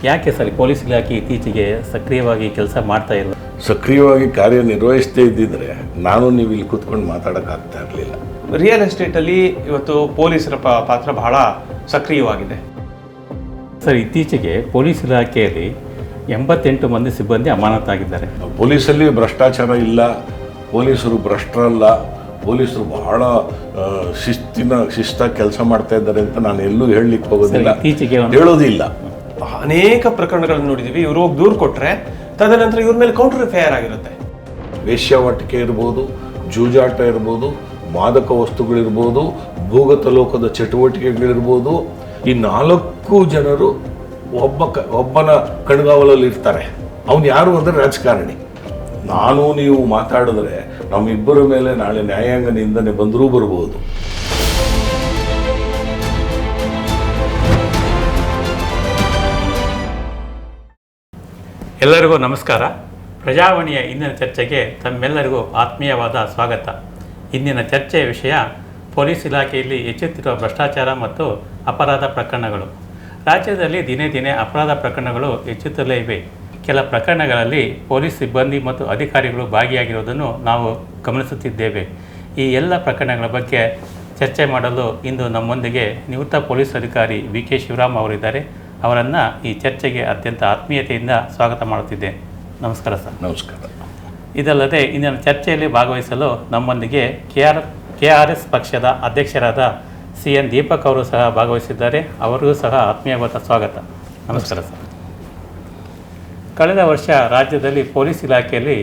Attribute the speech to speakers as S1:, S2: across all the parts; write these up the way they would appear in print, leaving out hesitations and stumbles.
S1: ಯಾಕೆ sir police ಇಲಾಖೆ ಇತ್ತೀಚೆಗೆ ಸಕ್ರಿಯವಾಗಿ ಕೆಲಸ ಮಾಡ್ತಾ ಇಲ್ಲ?
S2: ಸಕ್ರಿಯವಾಗಿ ಕಾರ್ಯನಿರ್ವಹಿಸದೇ ಇದ್ದಿದ್ರೆ ನಾನು ನೀವು ಇಲ್ಲಿ ಕೂತ್ಕೊಂಡು ಮಾತಾಡೋಕ್ಕಾಗ್ತಾ ಇರಲಿಲ್ಲ.
S3: ರಿಯಲ್ ಎಸ್ಟೇಟಲ್ಲಿ ಇವತ್ತು ಪೊಲೀಸರ ಪಾತ್ರ ಬಹಳ ಸಕ್ರಿಯವಾಗಿದೆ.
S1: ಸರ್, ಇತ್ತೀಚೆಗೆ ಪೊಲೀಸ್ ಇಲಾಖೆಯಲ್ಲಿ 88 ಮಂದಿ ಸಿಬ್ಬಂದಿ ಅಮಾನತಾಗಿದ್ದಾರೆ.
S2: ಪೊಲೀಸಲ್ಲಿ ಭ್ರಷ್ಟಾಚಾರ ಇಲ್ಲ, ಪೊಲೀಸರು ಭ್ರಷ್ಟರಲ್ಲ, ಪೊಲೀಸರು ಬಹಳ ಶಿಸ್ತಾಗಿ ಕೆಲಸ ಮಾಡ್ತಾ ಇದ್ದಾರೆ ಅಂತ ನಾನು ಎಲ್ಲೂ ಹೇಳಲಿಕ್ಕೆ ಹೋಗೋದಿಲ್ಲ,
S1: ಇತ್ತೀಚೆಗೆ
S2: ಹೇಳೋದಿಲ್ಲ.
S3: ಅನೇಕ ಪ್ರಕರಣಗಳನ್ನು ನೋಡಿದ್ದೀವಿ. ಇವರು ಹೋಗಿ ದೂರು ಕೊಟ್ಟರೆ ತದನಂತರ ಇವ್ರ ಮೇಲೆ ಕೌಂಟರ್ ಎಫ್ಐಆರ್ ಆಗಿರುತ್ತೆ.
S2: ವೇಶ್ಯಾವಾಟಿಕೆ ಇರ್ಬೋದು, ಜೂಜಾಟ ಇರ್ಬೋದು, ಮಾದಕ ವಸ್ತುಗಳಿರ್ಬೋದು, ಭೂಗತ ಲೋಕದ ಚಟುವಟಿಕೆಗಳಿರ್ಬೋದು, ಈ 4 ಜನರು ಒಬ್ಬನ ಕಣ್ಗಾವಲಲ್ಲಿ ಇರ್ತಾರೆ. ಅವನು ಯಾರು ಅಂದರೆ ರಾಜಕಾರಣಿ. ನಾನು ನೀವು ಮಾತಾಡಿದ್ರೆ ನಮ್ಮಿಬ್ಬರ ಮೇಲೆ ನಾಳೆ ನ್ಯಾಯಾಂಗ ನಿಂದನೆ ಬಂದರೂ ಬರ್ಬೋದು.
S1: ಎಲ್ಲರಿಗೂ ನಮಸ್ಕಾರ. ಪ್ರಜಾವಾಣಿಯ ಇಂದಿನ ಚರ್ಚೆಗೆ ತಮ್ಮೆಲ್ಲರಿಗೂ ಆತ್ಮೀಯವಾದ ಸ್ವಾಗತ. ಇಂದಿನ ಚರ್ಚೆಯ ವಿಷಯ ಪೊಲೀಸ್ ಇಲಾಖೆಯಲ್ಲಿ ಹೆಚ್ಚುತ್ತಿರುವ ಭ್ರಷ್ಟಾಚಾರ ಮತ್ತು ಅಪರಾಧ ಪ್ರಕರಣಗಳು. ರಾಜ್ಯದಲ್ಲಿ ದಿನೇ ದಿನೇ ಅಪರಾಧ ಪ್ರಕರಣಗಳು ಹೆಚ್ಚುತ್ತಲೇ ಇವೆ. ಕೆಲ ಪ್ರಕರಣಗಳಲ್ಲಿ ಪೊಲೀಸ್ ಸಿಬ್ಬಂದಿ ಮತ್ತು ಅಧಿಕಾರಿಗಳು ಭಾಗಿಯಾಗಿರುವುದನ್ನು ನಾವು ಗಮನಿಸುತ್ತಿದ್ದೇವೆ. ಈ ಎಲ್ಲ ಪ್ರಕರಣಗಳ ಬಗ್ಗೆ ಚರ್ಚೆ ಮಾಡಲು ಇಂದು ನಮ್ಮೊಂದಿಗೆ ನಿವೃತ್ತ ಪೊಲೀಸ್ ಅಧಿಕಾರಿ VK ಶಿವರಾಮ್ ಅವರಿದ್ದಾರೆ. ಅವರನ್ನು ಈ ಚರ್ಚೆಗೆ ಅತ್ಯಂತ ಆತ್ಮೀಯತೆಯಿಂದ ಸ್ವಾಗತ ಮಾಡುತ್ತಿದ್ದೆ. ನಮಸ್ಕಾರ ಸರ್.
S2: ನಮಸ್ಕಾರ.
S1: ಇದಲ್ಲದೆ ಇಂದಿನ ಚರ್ಚೆಯಲ್ಲಿ ಭಾಗವಹಿಸಲು ನಮ್ಮೊಂದಿಗೆ KRS ಪಕ್ಷದ ಅಧ್ಯಕ್ಷರಾದ CN ದೀಪಕ್ ಅವರು ಸಹ ಭಾಗವಹಿಸಿದ್ದಾರೆ. ಅವರಿಗೂ ಸಹ ಆತ್ಮೀಯವಾದ ಸ್ವಾಗತ. ನಮಸ್ಕಾರ ಸರ್. ಕಳೆದ ವರ್ಷ ರಾಜ್ಯದಲ್ಲಿ ಪೊಲೀಸ್ ಇಲಾಖೆಯಲ್ಲಿ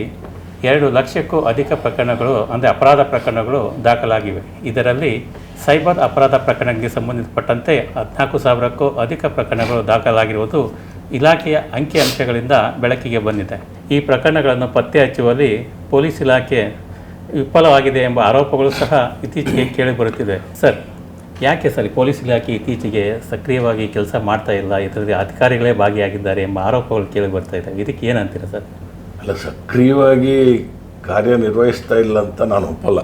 S1: 2 ಲಕ್ಷಕ್ಕೂ ಅಧಿಕ ಪ್ರಕರಣಗಳು ಅಂದರೆ ಅಪರಾಧ ಪ್ರಕರಣಗಳು ದಾಖಲಾಗಿವೆ. ಇದರಲ್ಲಿ ಸೈಬರ್ ಅಪರಾಧ ಪ್ರಕರಣಕ್ಕೆ ಸಂಬಂಧಿಸಿಪಟ್ಟಂತೆ 14,000ಕ್ಕೂ ಅಧಿಕ ಪ್ರಕರಣಗಳು ದಾಖಲಾಗಿರುವುದು ಇಲಾಖೆಯ ಅಂಕಿಅಂಶಗಳಿಂದ ಬೆಳಕಿಗೆ ಬಂದಿದೆ. ಈ ಪ್ರಕರಣಗಳನ್ನು ಪತ್ತೆ ಹಚ್ಚುವಲ್ಲಿ ಪೊಲೀಸ್ ಇಲಾಖೆ ವಿಫಲವಾಗಿದೆ ಎಂಬ ಆರೋಪಗಳು ಸಹ ಇತ್ತೀಚೆಗೆ ಕೇಳಿಬರುತ್ತಿದೆ. ಸರ್, ಯಾಕೆ ಸರ್ ಪೊಲೀಸ್ ಇಲಾಖೆ ಇತ್ತೀಚೆಗೆ ಸಕ್ರಿಯವಾಗಿ ಕೆಲಸ ಮಾಡ್ತಾ ಇಲ್ಲ, ಇದರಲ್ಲಿ ಅಧಿಕಾರಿಗಳೇ ಭಾಗಿಯಾಗಿದ್ದಾರೆ ಎಂಬ ಆರೋಪಗಳು ಕೇಳಿಬರ್ತಾ ಇದೆ. ಇದಕ್ಕೆ ಏನಂತೀರ ಸರ್?
S2: ಅಲ್ಲ, ಸಕ್ರಿಯವಾಗಿ ಕಾರ್ಯನಿರ್ವಹಿಸ್ತಾ ಇಲ್ಲ ಅಂತ ನಾನು ಒಪ್ಪಲ್ಲ.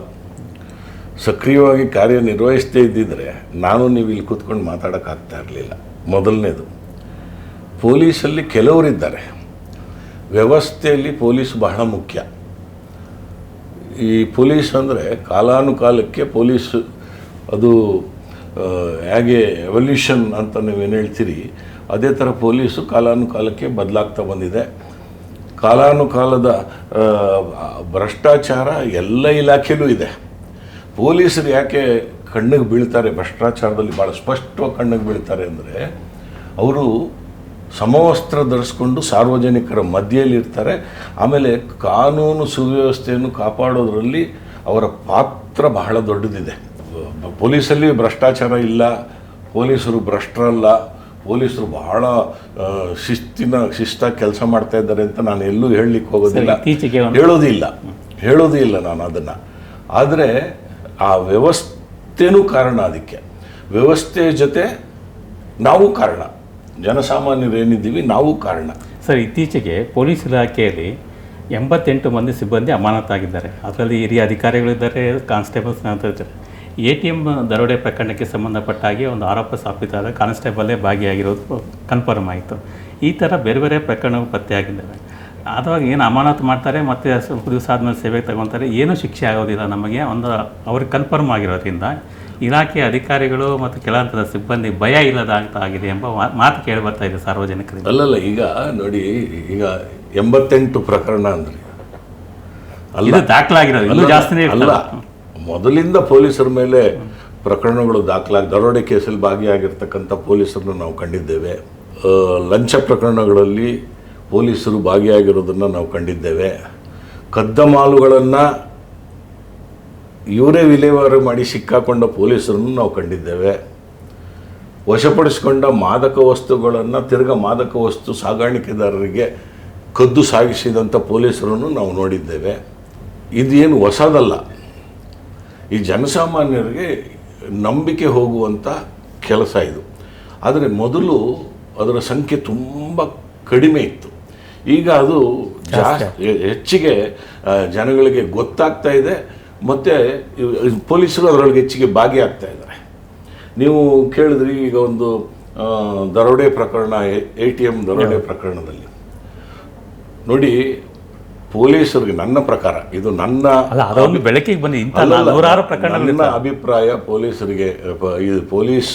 S2: ಸಕ್ರಿಯವಾಗಿ ಕಾರ್ಯನಿರ್ವಹಿಸದೇ ಇದ್ದಿದ್ರೆ ನಾನು ನೀವು ಇಲ್ಲಿ ಕೂತ್ಕೊಂಡು ಮಾತಾಡೋಕ್ಕಾಗ್ತಾ ಇರಲಿಲ್ಲ. ಮೊದಲನೇದು, ಪೊಲೀಸಲ್ಲಿ ಕೆಲವರಿದ್ದಾರೆ. ವ್ಯವಸ್ಥೆಯಲ್ಲಿ ಪೊಲೀಸ್ ಬಹಳ ಮುಖ್ಯ. ಈ ಪೊಲೀಸ್ ಅಂದರೆ ಕಾಲಾನುಕಾಲಕ್ಕೆ ಪೊಲೀಸ್ ಅದು ಹೇಗೆ ಎವಲ್ಯೂಷನ್ ಅಂತ ನೀವೇನು ಹೇಳ್ತೀರಿ, ಅದೇ ಥರ ಪೊಲೀಸು ಕಾಲಾನುಕಾಲಕ್ಕೆ ಬದಲಾಗ್ತಾ ಬಂದಿದೆ. ಕಾಲಾನುಕಾಲದ ಭ್ರಷ್ಟಾಚಾರ ಎಲ್ಲ ಇಲಾಖೆಯಲ್ಲೂ ಇದೆ. ಪೊಲೀಸರು ಯಾಕೆ ಕಣ್ಣಿಗೆ ಬೀಳ್ತಾರೆ, ಭ್ರಷ್ಟಾಚಾರದಲ್ಲಿ ಭಾಳ ಸ್ಪಷ್ಟವಾಗಿ ಕಣ್ಣಿಗೆ ಬೀಳ್ತಾರೆ ಅಂದರೆ, ಅವರು ಸಮವಸ್ತ್ರ ಧರಿಸ್ಕೊಂಡು ಸಾರ್ವಜನಿಕರ ಮಧ್ಯೆಯಲ್ಲಿರ್ತಾರೆ. ಆಮೇಲೆ ಕಾನೂನು ಸುವ್ಯವಸ್ಥೆಯನ್ನು ಕಾಪಾಡೋದ್ರಲ್ಲಿ ಅವರ ಪಾತ್ರ ಬಹಳ ದೊಡ್ಡದಿದೆ. ಪೊಲೀಸಲ್ಲಿ ಭ್ರಷ್ಟಾಚಾರ ಇಲ್ಲ, ಪೊಲೀಸರು ಭ್ರಷ್ಟರಲ್ಲ, ಪೊಲೀಸರು ಬಹಳ ಶಿಸ್ತಾಗಿ ಕೆಲಸ ಮಾಡ್ತಾ ಇದ್ದಾರೆ ಅಂತ ನಾನು ಎಲ್ಲೂ ಹೇಳಲಿಕ್ಕೆ ಹೋಗೋದಿಲ್ಲ, ಹೇಳೋದಿಲ್ಲ ನಾನು ಅದನ್ನು. ಆದರೆ ಆ ವ್ಯವಸ್ಥೆನೂ ಕಾರಣ. ಅದಕ್ಕೆ ವ್ಯವಸ್ಥೆ ಜೊತೆ ನಾವು ಕಾರಣ, ಜನಸಾಮಾನ್ಯರು ಏನಿದ್ದೀವಿ ನಾವು ಕಾರಣ.
S1: ಸರ್, ಇತ್ತೀಚೆಗೆ ಪೊಲೀಸ್ ಇಲಾಖೆಯಲ್ಲಿ 88 ಮಂದಿ ಸಿಬ್ಬಂದಿ ಅಮಾನತಾಗಿದ್ದಾರೆ. ಅದರಲ್ಲಿ ಹಿರಿಯ ಅಧಿಕಾರಿಗಳಿದ್ದಾರೆ, ಕಾನ್ಸ್ಟೇಬಲ್ಸ್ ಅಂತ ಇದ್ದಾರೆ. ATM ದರೋಡೆ ಪ್ರಕರಣಕ್ಕೆ ಸಂಬಂಧಪಟ್ಟ ಹಾಗೆ ಒಂದು ಆರೋಪ ಸ್ಥಾಪಿತಾದ ಕಾನ್ಸ್ಟೇಬಲ್ಲೇ ಭಾಗಿಯಾಗಿರೋದು ಕನ್ಫರ್ಮ್ ಆಯಿತು. ಈ ಥರ ಬೇರೆ ಬೇರೆ ಪ್ರಕರಣಗಳು ಪತ್ತೆಯಾಗಿದ್ದಾವೆ. ಆದಾಗ ಏನು ಅಮಾನತು ಮಾಡ್ತಾರೆ, ಮತ್ತು ಸ್ವಲ್ಪ ದಿವಸ ಆದಮೇಲೆ ಸೇವೆಗೆ ತಗೊತಾರೆ, ಏನೂ ಶಿಕ್ಷೆ ಆಗೋದಿಲ್ಲ ನಮಗೆ. ಅವ್ರಿಗೆ ಕನ್ಫರ್ಮ್ ಆಗಿರೋದ್ರಿಂದ ಇಲಾಖೆಯ ಅಧಿಕಾರಿಗಳು ಮತ್ತು ಕೆಲ ಹಂತದ ಸಿಬ್ಬಂದಿ ಭಯ ಇಲ್ಲದಾಗಿದೆ ಎಂಬ ಮಾತು ಕೇಳಿ ಬರ್ತಾ ಇದೆ ಸಾರ್ವಜನಿಕರಿಗೆ.
S2: ಅಲ್ಲಲ್ಲ, ಈಗ ನೋಡಿ, ಈಗ 88 ಪ್ರಕರಣ ಅಂದರೆ
S1: ಇದು ದಾಖಲಾಗಿರೋದು ಇನ್ನೂ ಜಾಸ್ತಿನೇ
S2: ಅಲ್ಲ. ಮೊದಲಿಂದ ಪೊಲೀಸರ ಮೇಲೆ ಪ್ರಕರಣಗಳು ದರೋಡೆ ಕೇಸಲ್ಲಿ ಭಾಗಿಯಾಗಿರ್ತಕ್ಕಂಥ ಪೊಲೀಸರನ್ನು ನಾವು ಕಂಡಿದ್ದೇವೆ. ಲಂಚ ಪ್ರಕರಣಗಳಲ್ಲಿ ಪೊಲೀಸರು ಭಾಗಿಯಾಗಿರೋದನ್ನು ನಾವು ಕಂಡಿದ್ದೇವೆ. ಕದ್ದ ಮಾಲುಗಳನ್ನು ಇವರೇ ವಿಲೇವಾರಿ ಮಾಡಿ ಸಿಕ್ಕಾಕೊಂಡ ಪೊಲೀಸರನ್ನು ನಾವು ಕಂಡಿದ್ದೇವೆ. ವಶಪಡಿಸಿಕೊಂಡ ಮಾದಕ ವಸ್ತುಗಳನ್ನು ಮಾದಕ ವಸ್ತು ಸಾಗಾಣಿಕೆದಾರರಿಗೆ ಕದ್ದು ಸಾಗಿಸಿದಂಥ ಪೊಲೀಸರನ್ನು ನಾವು ನೋಡಿದ್ದೇವೆ. ಇದೇನು ಹೊಸದಲ್ಲ. ಈ ಜನಸಾಮಾನ್ಯರಿಗೆ ನಂಬಿಕೆ ಹೋಗುವಂಥ ಕೆಲಸ ಇದು. ಆದರೆ ಮೊದಲು ಅದರ ಸಂಖ್ಯೆ ತುಂಬ ಕಡಿಮೆ ಇತ್ತು. ಈಗ ಅದು ಹೆಚ್ಚಿಗೆ ಜನಗಳಿಗೆ ಗೊತ್ತಾಗ್ತಾ ಇದೆ. ಮತ್ತು ಪೊಲೀಸರು ಅದರೊಳಗೆ ಹೆಚ್ಚಿಗೆ ಭಾಗಿಯಾಗ್ತಾ ಇದ್ದಾರೆ. ನೀವು ಕೇಳಿದ್ರಿ, ಈಗ ಒಂದು ದರೋಡೆ ಪ್ರಕರಣ, ATM ದರೋಡೆ ಪ್ರಕರಣದಲ್ಲಿ ನೋಡಿ, ಪೊಲೀಸರಿಗೆ ನನ್ನ ಪ್ರಕಾರ, ಇದು ನನ್ನ
S1: ಅಲ್ಲ, ಅದೊಂದು ಬೆಳಕಿಗೆ ಬಂದು ಇಂಥ
S2: ಅಲ್ಲಲ್ಲ,
S1: ನೂರಾರು ಪ್ರಕರಣಗಳು
S2: ನನ್ನ ಅಭಿಪ್ರಾಯ, ಪೊಲೀಸರಿಗೆ ಇದು ಪೊಲೀಸ್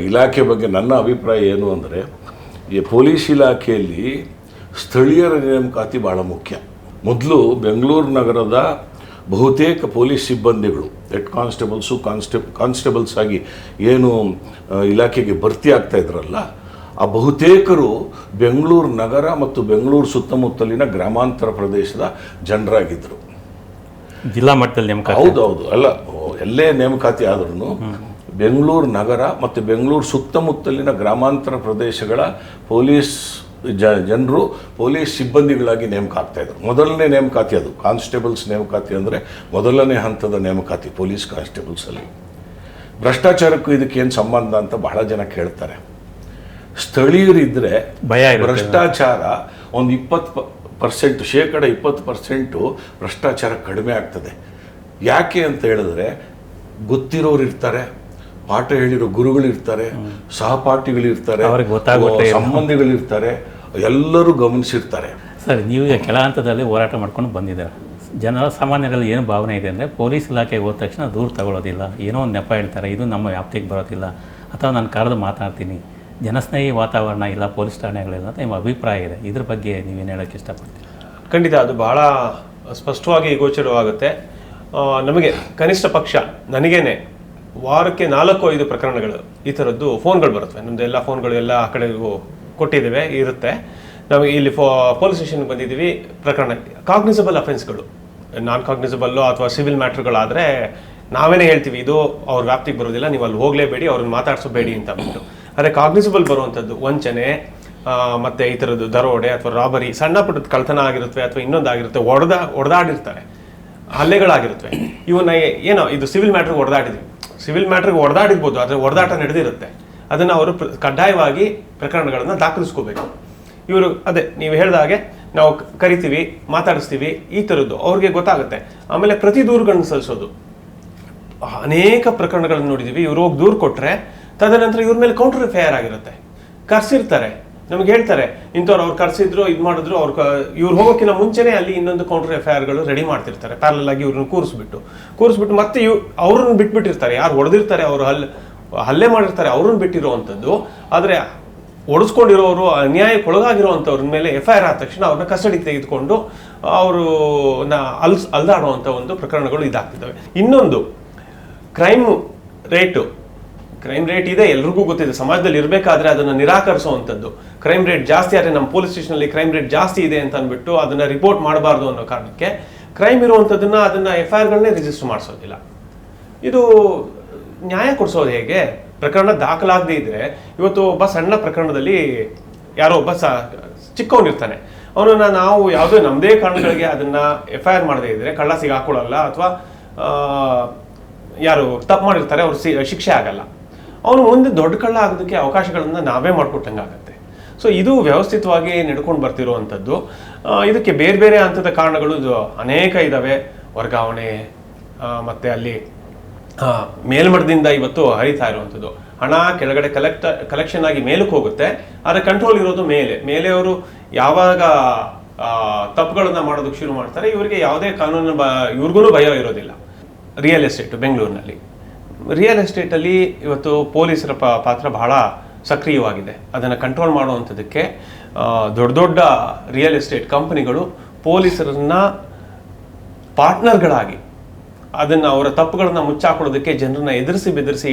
S2: ಇಲಾಖೆ ಬಗ್ಗೆ ನನ್ನ ಅಭಿಪ್ರಾಯ ಏನು ಅಂದರೆ, ಈ ಪೊಲೀಸ್ ಇಲಾಖೆಯಲ್ಲಿ ಸ್ಥಳೀಯರ ನೇಮಕಾತಿ ಭಾಳ ಮುಖ್ಯ. ಮೊದಲು ಬೆಂಗಳೂರು ನಗರದ ಬಹುತೇಕ ಪೊಲೀಸ್ ಸಿಬ್ಬಂದಿಗಳು, ಹೆಡ್ ಕಾನ್ಸ್ಟೇಬಲ್ಸು, ಕಾನ್ಸ್ಟೇಬಲ್ಸ್ ಆಗಿ ಏನು ಇಲಾಖೆಗೆ ಭರ್ತಿ ಆಗ್ತಾ ಇದ್ರಲ್ಲ, ಆ ಬಹುತೇಕರು ಬೆಂಗಳೂರು ನಗರ ಮತ್ತು ಬೆಂಗಳೂರು ಸುತ್ತಮುತ್ತಲಿನ ಗ್ರಾಮಾಂತರ ಪ್ರದೇಶದ ಜನರಾಗಿದ್ದರು.
S1: ಜಿಲ್ಲಾ ಮಟ್ಟದಲ್ಲಿ ನೇಮಕಾತಿ.
S2: ಹೌದೌದು, ಅಲ್ಲ, ಎಲ್ಲೇ ನೇಮಕಾತಿ ಆದ್ರೂ ಬೆಂಗಳೂರು ನಗರ ಮತ್ತು ಬೆಂಗಳೂರು ಸುತ್ತಮುತ್ತಲಿನ ಗ್ರಾಮಾಂತರ ಪ್ರದೇಶಗಳ ಪೊಲೀಸ್ ಜನರು ಪೊಲೀಸ್ ಸಿಬ್ಬಂದಿಗಳಾಗಿ ನೇಮಕ ಆಗ್ತಾ ಇದ್ರು. ಮೊದಲನೇ ನೇಮಕಾತಿ ಅದು, ಕಾನ್ಸ್ಟೇಬಲ್ಸ್ ನೇಮಕಾತಿ ಅಂದರೆ ಮೊದಲನೇ ಹಂತದ ನೇಮಕಾತಿ ಪೊಲೀಸ್ ಕಾನ್ಸ್ಟೇಬಲ್ಸಲ್ಲಿ. ಭ್ರಷ್ಟಾಚಾರಕ್ಕೂ ಇದಕ್ಕೇನು ಸಂಬಂಧ ಅಂತ ಬಹಳ ಜನ ಕೇಳ್ತಾರೆ. ಸ್ಥಳೀಯರಿದ್ದರೆ
S1: ಭಯ ಇರುತ್ತೆ.
S2: ಭ್ರಷ್ಟಾಚಾರ ಒಂದು 20%, 20% ಭ್ರಷ್ಟಾಚಾರ ಕಡಿಮೆ ಆಗ್ತದೆ. ಯಾಕೆ ಅಂತ ಹೇಳಿದ್ರೆ, ಗೊತ್ತಿರೋರು ಇರ್ತಾರೆ, ಪಾಠ ಹೇಳಿರೋ ಗುರುಗಳಿರ್ತಾರೆ, ಸಹಪಾಠಿಗಳಿರ್ತಾರೆ, ಸಂಬಂಧಿಗಳಿರ್ತಾರೆ, ಎಲ್ಲರೂ ಗಮನಿಸಿರ್ತಾರೆ.
S1: ಸರ್, ನೀವು ಈಗ ಕೆಳ ಹಂತದಲ್ಲಿ ಹೋರಾಟ ಮಾಡ್ಕೊಂಡು ಬಂದಿದ್ದಾರೆ. ಜನರ ಸಾಮಾನ್ಯರಲ್ಲಿ ಏನು ಭಾವನೆ ಇದೆ ಅಂದರೆ, ಪೊಲೀಸ್ ಇಲಾಖೆಗೆ ಹೋದ ತಕ್ಷಣ ದೂರು ತಗೊಳ್ಳೋದಿಲ್ಲ, ಏನೋ ಒಂದು ನೆಪ ಹೇಳ್ತಾರೆ, ಇದು ನಮ್ಮ ವ್ಯಾಪ್ತಿಗೆ ಬರೋದಿಲ್ಲ, ಅಥವಾ ನಾನು ಕರೆದು ಮಾತಾಡ್ತೀನಿ, ಜನಸ್ನೇಹಿ ವಾತಾವರಣ ಇಲ್ಲ ಪೊಲೀಸ್ ಠಾಣೆಗಳಿಲ್ಲ ಅಂತ ನಿಮ್ಮ ಅಭಿಪ್ರಾಯ ಇದೆ. ಇದ್ರ ಬಗ್ಗೆ ನೀವೇನು ಹೇಳೋಕ್ಕೆ ಇಷ್ಟಪಡ್ತೀರಿ?
S3: ಖಂಡಿತ ಅದು ಬಹಳ ಸ್ಪಷ್ಟವಾಗಿ ಗೋಚರವಾಗುತ್ತೆ. ನಮಗೆ ಕನಿಷ್ಠ ಪಕ್ಷ ನನಗೇನೆ ವಾರಕ್ಕೆ 4-5 ಪ್ರಕರಣಗಳು ಈ ಥರದ್ದು ಫೋನ್ಗಳು ಬರುತ್ತವೆ. ನಮ್ಮದು ಎಲ್ಲ ಫೋನ್ಗಳು ಎಲ್ಲ ಆ ಕಡೆ ಕೊಟ್ಟಿದ್ದೇವೆ, ಇರುತ್ತೆ. ನಮಗೆ ಇಲ್ಲಿ ಪೊಲೀಸ್ ಸ್ಟೇಷನ್ಗೆ ಬಂದಿದ್ದೀವಿ, ಪ್ರಕರಣ ಕಾಗ್ನಿಸಬಲ್ ಅಫೆನ್ಸ್ಗಳು, ನಾನ್ ಕಾಗ್ನಿಸಬಲ್ಲು ಅಥವಾ ಸಿವಿಲ್ ಮ್ಯಾಟ್ರ್ಗಳಾದರೆ ನಾವೇನೇ ಹೇಳ್ತೀವಿ ಇದು ಅವ್ರ ವ್ಯಾಪ್ತಿಗೆ ಬರೋದಿಲ್ಲ, ನೀವು ಅಲ್ಲಿ ಹೋಗಲೇಬೇಡಿ, ಅವ್ರನ್ನ ಮಾತಾಡಿಸಬೇಡಿ ಅಂತ ಬಿಟ್ಟು. ಆದರೆ ಕಾಗ್ನಿಸಬಲ್ ಬರುವಂಥದ್ದು ವಂಚನೆ, ಮತ್ತು ಈ ಥರದ್ದು ದರೋಡೆ ಅಥವಾ ರಾಬರಿ, ಸಣ್ಣ ಪುಟ್ಟದ ಕಳ್ತನ ಆಗಿರುತ್ತವೆ ಅಥವಾ ಇನ್ನೊಂದಾಗಿರುತ್ತೆ, ಹೊಡೆದಾಡಿರ್ತಾರೆ, ಹಲ್ಲೆಗಳಾಗಿರುತ್ತವೆ. ಇವನ್ನ ಏನೋ ಇದು ಸಿವಿಲ್ ಮ್ಯಾಟ್ರಿಗೆ ಹೊಡೆದಾಡಿದ್ವಿ, ಸಿವಿಲ್ ಮ್ಯಾಟ್ರಿಗೆ ಹೊಡೆದಾಡಿರ್ಬೋದು, ಆದರೆ ಹೊಡೆದಾಟ ನಡೆದಿರುತ್ತೆ. ಅದನ್ನು ಅವರು ಕಡ್ಡಾಯವಾಗಿ ಪ್ರಕರಣಗಳನ್ನು ದಾಖಲಿಸ್ಕೋಬೇಕು. ಇವರು ಅದೇ ನೀವು ಹೇಳಿದ ಹಾಗೆ ನಾವು ಕರಿತೀವಿ, ಮಾತಾಡಿಸ್ತೀವಿ, ಈ ಥರದ್ದು ಅವ್ರಿಗೆ ಗೊತ್ತಾಗುತ್ತೆ. ಆಮೇಲೆ ಪ್ರತಿ ದೂರುಗಳನ್ನು ಸಲ್ಲಿಸೋದು, ಅನೇಕ ಪ್ರಕರಣಗಳನ್ನು ನೋಡಿದ್ದೀವಿ. ಇವ್ರು ಹೋಗಿ ದೂರು ಕೊಟ್ಟರೆ ತದನಂತರ ಇವ್ರ ಮೇಲೆ ಕೌಂಟರ್ ಎಫ್ಐಆರ್ ಆಗಿರುತ್ತೆ. ಕರ್ಸಿರ್ತಾರೆ, ನಮ್ಗೆ ಹೇಳ್ತಾರೆ ಇಂಥವ್ರು ಅವ್ರು ಕರ್ಸಿದ್ರು, ಇದು ಮಾಡಿದ್ರು, ಇವ್ರು ಹೋಗೋಕ್ಕಿಂತ ಮುಂಚೆನೇ ಅಲ್ಲಿ ಇನ್ನೊಂದು ಕೌಂಟರ್ ಎಫ್ಐಆರ್ಗಳು ರೆಡಿ ಮಾಡ್ತಿರ್ತಾರೆ. ಪ್ಯಾರಲ್ ಆಗಿ ಇವ್ರನ್ನ ಕೂರಿಸ್ಬಿಟ್ಟು ಮತ್ತೆ ಅವ್ರನ್ನ ಬಿಟ್ಬಿಟ್ಟಿರ್ತಾರೆ. ಯಾರು ಹೊಡೆದಿರ್ತಾರೆ, ಅವರು ಹಲ್ಲೆ ಮಾಡಿರ್ತಾರೆ, ಅವ್ರನ್ನ ಬಿಟ್ಟಿರೋವಂಥದ್ದು. ಆದರೆ ಒಡಿಸ್ಕೊಂಡಿರೋರು, ಅನ್ಯಾಯಕ್ಕೊಳಗಾಗಿರೋವಂಥವ್ರ ಮೇಲೆ FIR ಆದ ತಕ್ಷಣ ಅವ್ರನ್ನ ಕಸ್ಟಡಿ ತೆಗೆದುಕೊಂಡು ಅವರು ಅಲ್ದಾಡುವಂಥ ಒಂದು ಪ್ರಕರಣಗಳು ಇದಾಗ್ತಿದ್ದಾವೆ. ಇನ್ನೊಂದು ಕ್ರೈಮ್ ರೇಟ್ ಇದೆ, ಎಲ್ರಿಗೂ ಗೊತ್ತಿದೆ. ಸಮಾಜದಲ್ಲಿ ಇರಬೇಕಾದ್ರೆ ಅದನ್ನು ನಿರಾಕರಿಸುವಂಥದ್ದು. ಕ್ರೈಮ್ ರೇಟ್ ಜಾಸ್ತಿ ಆದರೆ ನಮ್ಮ ಪೊಲೀಸ್ ಸ್ಟೇಷನಲ್ಲಿ ಕ್ರೈಮ್ ರೇಟ್ ಜಾಸ್ತಿ ಇದೆ ಅಂತ ಅಂದ್ಬಿಟ್ಟು ಅದನ್ನು ರಿಪೋರ್ಟ್ ಮಾಡಬಾರ್ದು ಅನ್ನೋ ಕಾರಣಕ್ಕೆ ಕ್ರೈಮ್ ಇರುವಂಥದ್ದನ್ನು ಅದನ್ನು FIRಗಳನ್ನೇ ರಿಜಿಸ್ಟರ್ ಮಾಡಿಸೋದಿಲ್ಲ. ಇದು ನ್ಯಾಯ ಕೊಡಿಸೋದು ಹೇಗೆ? ಪ್ರಕರಣ ದಾಖಲಾಗದೇ ಇದ್ರೆ, ಇವತ್ತು ಒಬ್ಬ ಸಣ್ಣ ಪ್ರಕರಣದಲ್ಲಿ ಯಾರೋ ಒಬ್ಬ ಚಿಕ್ಕವನಿರ್ತಾನೆ, ಅವನನ್ನ ನಾವು ಯಾವುದೇ ನಮ್ಮದೇ ಕಾರಣಗಳಿಗೆ ಅದನ್ನು FIR ಮಾಡದೇ ಇದ್ರೆ ಕಳ್ಳ ಸಿಗಾಕೊಳ್ಳಲ್ಲ, ಅಥವಾ ಯಾರು ತಪ್ಪು ಮಾಡಿರ್ತಾರೆ ಅವ್ರು ಶಿಕ್ಷೆ ಆಗಲ್ಲ. ಅವನು ಮುಂದೆ ದೊಡ್ಡ ಕಳ್ಳ ಆಗೋದಕ್ಕೆ ಅವಕಾಶಗಳನ್ನು ನಾವೇ ಮಾಡಿಕೊಟ್ಟಂಗಾಗತ್ತೆ. ಸೊ ಇದು ವ್ಯವಸ್ಥಿತವಾಗಿ ನಡ್ಕೊಂಡು ಬರ್ತಿರುವಂಥದ್ದು. ಇದಕ್ಕೆ ಬೇರೆ ಬೇರೆ ಹಂತದ ಕಾರಣಗಳು ಅನೇಕ ಇದ್ದಾವೆ. ವರ್ಗಾವಣೆ, ಮತ್ತು ಅಲ್ಲಿ ಮೇಲ್ಮಟ್ಟದಿಂದ ಇವತ್ತು ಹರಿತಾ ಇರುವಂಥದ್ದು ಹಣ ಕೆಳಗಡೆ ಕಲೆಕ್ಷನ್ ಆಗಿ ಮೇಲಕ್ಕೆ ಹೋಗುತ್ತೆ, ಆದರೆ ಕಂಟ್ರೋಲ್ ಇರೋದು ಮೇಲೆ ಅವರು ಯಾವಾಗ ತಪ್ಪುಗಳನ್ನು ಮಾಡೋದಕ್ಕೆ ಶುರು ಮಾಡ್ತಾರೆ, ಇವರಿಗೆ ಯಾವುದೇ ಕಾನೂನು ಇವ್ರಿಗೂ ಭಯ ಇರೋದಿಲ್ಲ. ರಿಯಲ್ ಎಸ್ಟೇಟು, ಬೆಂಗಳೂರಿನಲ್ಲಿ ರಿಯಲ್ ಎಸ್ಟೇಟಲ್ಲಿ ಇವತ್ತು ಪೊಲೀಸರ ಪಾತ್ರ ಬಹಳ ಸಕ್ರಿಯವಾಗಿದೆ. ಅದನ್ನು ಕಂಟ್ರೋಲ್ ಮಾಡುವಂಥದ್ದಕ್ಕೆ ದೊಡ್ಡ ದೊಡ್ಡ ರಿಯಲ್ ಎಸ್ಟೇಟ್ ಕಂಪನಿಗಳು ಪೊಲೀಸರನ್ನ ಪಾರ್ಟ್ನರ್ಗಳಾಗಿ ಅದನ್ನು ಅವರ ತಪ್ಪುಗಳನ್ನು ಮುಚ್ಚಾಕೊಳ್ಳೋದಕ್ಕೆ, ಜನರನ್ನ ಎದುರಿಸಿ ಬೆದರಿಸಿ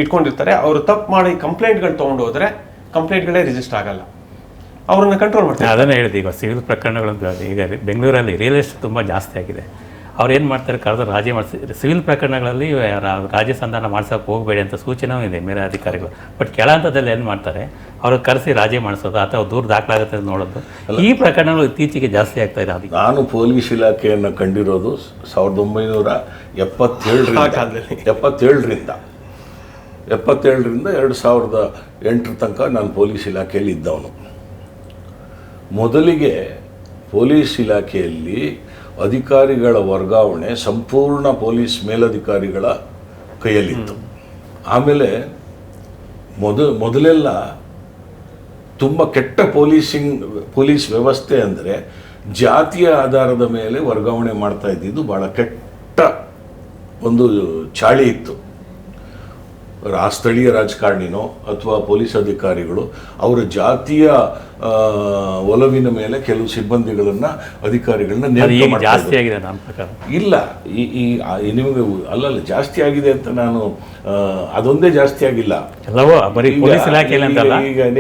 S3: ಇಟ್ಕೊಂಡಿರ್ತಾರೆ. ಅವರು ತಪ್ಪು ಮಾಡಿ ಕಂಪ್ಲೇಂಟ್ಗಳು ತೊಗೊಂಡು ಹೋದರೆ ಕಂಪ್ಲೇಂಟ್ಗಳೇ ರಿಜಿಸ್ಟರ್ ಆಗಲ್ಲ, ಅವರನ್ನು ಕಂಟ್ರೋಲ್ ಮಾಡ್ತಾರೆ.
S1: ಅದನ್ನೇ ಹೇಳಿದೆ, ಈಗ ಸಿವಿಲ್ ಪ್ರಕರಣಗಳು ಈಗ ಬೆಂಗಳೂರಲ್ಲಿ ರಿಯಲ್ ಎಸ್ಟೇಟ್ ತುಂಬ ಜಾಸ್ತಿ ಆಗಿದೆ. ಅವ್ರು ಏನು ಮಾಡ್ತಾರೆ, ಕರೆದು ರಾಜಿ ಮಾಡಿಸಿ ಸಿವಿಲ್ ಪ್ರಕರಣಗಳಲ್ಲಿ ರಾಜ್ಯ ಸಂಧಾನ ಮಾಡ್ಸೋಕೆ ಹೋಗಬೇಡಿ ಅಂತ ಸೂಚನೆಯೂ ಇದೆ ಮೇರೆ ಅಧಿಕಾರಿಗಳು. ಬಟ್ ಕೆಳ ಹಂತದಲ್ಲಿ ಏನು ಮಾಡ್ತಾರೆ, ಅವ್ರಿಗೆ ಕರೆಸಿ ರಾಜಿ ಮಾಡಿಸೋದು ಅಥವಾ ದೂರ ದಾಖಲಾಗುತ್ತೆ ನೋಡೋದು. ಈ ಪ್ರಕರಣಗಳು ಇತ್ತೀಚೆಗೆ ಜಾಸ್ತಿ ಆಗ್ತಾ ಇದೆ. ಅದಕ್ಕೆ ನಾನು
S2: ಪೊಲೀಸ್ ಇಲಾಖೆಯನ್ನು ಕಂಡಿರೋದು 1977ರಿಂದ 2008 ತನಕ ನಾನು ಪೊಲೀಸ್ ಇಲಾಖೆಯಲ್ಲಿ ಇದ್ದವನು. ಮೊದಲಿಗೆ ಪೊಲೀಸ್ ಇಲಾಖೆಯಲ್ಲಿ ಅಧಿಕಾರಿಗಳ ವರ್ಗಾವಣೆ ಸಂಪೂರ್ಣ ಪೊಲೀಸ್ ಮೇಲಧಿಕಾರಿಗಳ ಕೈಯಲ್ಲಿತ್ತು. ಆಮೇಲೆ ಮೊದಲೆಲ್ಲ ತುಂಬ ಕೆಟ್ಟ ಪೊಲೀಸ್ ವ್ಯವಸ್ಥೆ ಅಂದರೆ ಜಾತಿಯ ಆಧಾರದ ಮೇಲೆ ವರ್ಗಾವಣೆ ಮಾಡ್ತಾ ಇದ್ದಿದ್ದು ಭಾಳ ಕೆಟ್ಟ ಒಂದು ಚಾಳಿ ಇತ್ತು. ಆ ಸ್ಥಳೀಯ ರಾಜಕಾರಣಿನೋ ಅಥವಾ ಪೊಲೀಸ್ ಅಧಿಕಾರಿಗಳು ಅವರ ಜಾತಿಯ ಒಲವಿನ ಮೇಲೆ ಕೆಲವು ಅಧಿಕಾರಿಗಳನ್ನ ನೇಮಕ ಮಾಡ್ತಾ
S1: ಜಾಸ್ತಿ ಆಗಿದೆ ನಮ್ಮ ಪ್ರಕಾರ.
S2: ಇಲ್ಲ, ನಿಮಗೆ ಅಲ್ಲಲ್ಲ ಜಾಸ್ತಿ ಆಗಿದೆ ಅಂತ ನಾನು ಅದೊಂದೇ ಜಾಸ್ತಿ ಆಗಿಲ್ಲ.
S1: ಎಲ್ಲವೋ ಬರೀ ಪೊಲೀಸ್ ಇಲಾಖೆಯಲ್ಲಿ ಅಂತಲ್ಲ,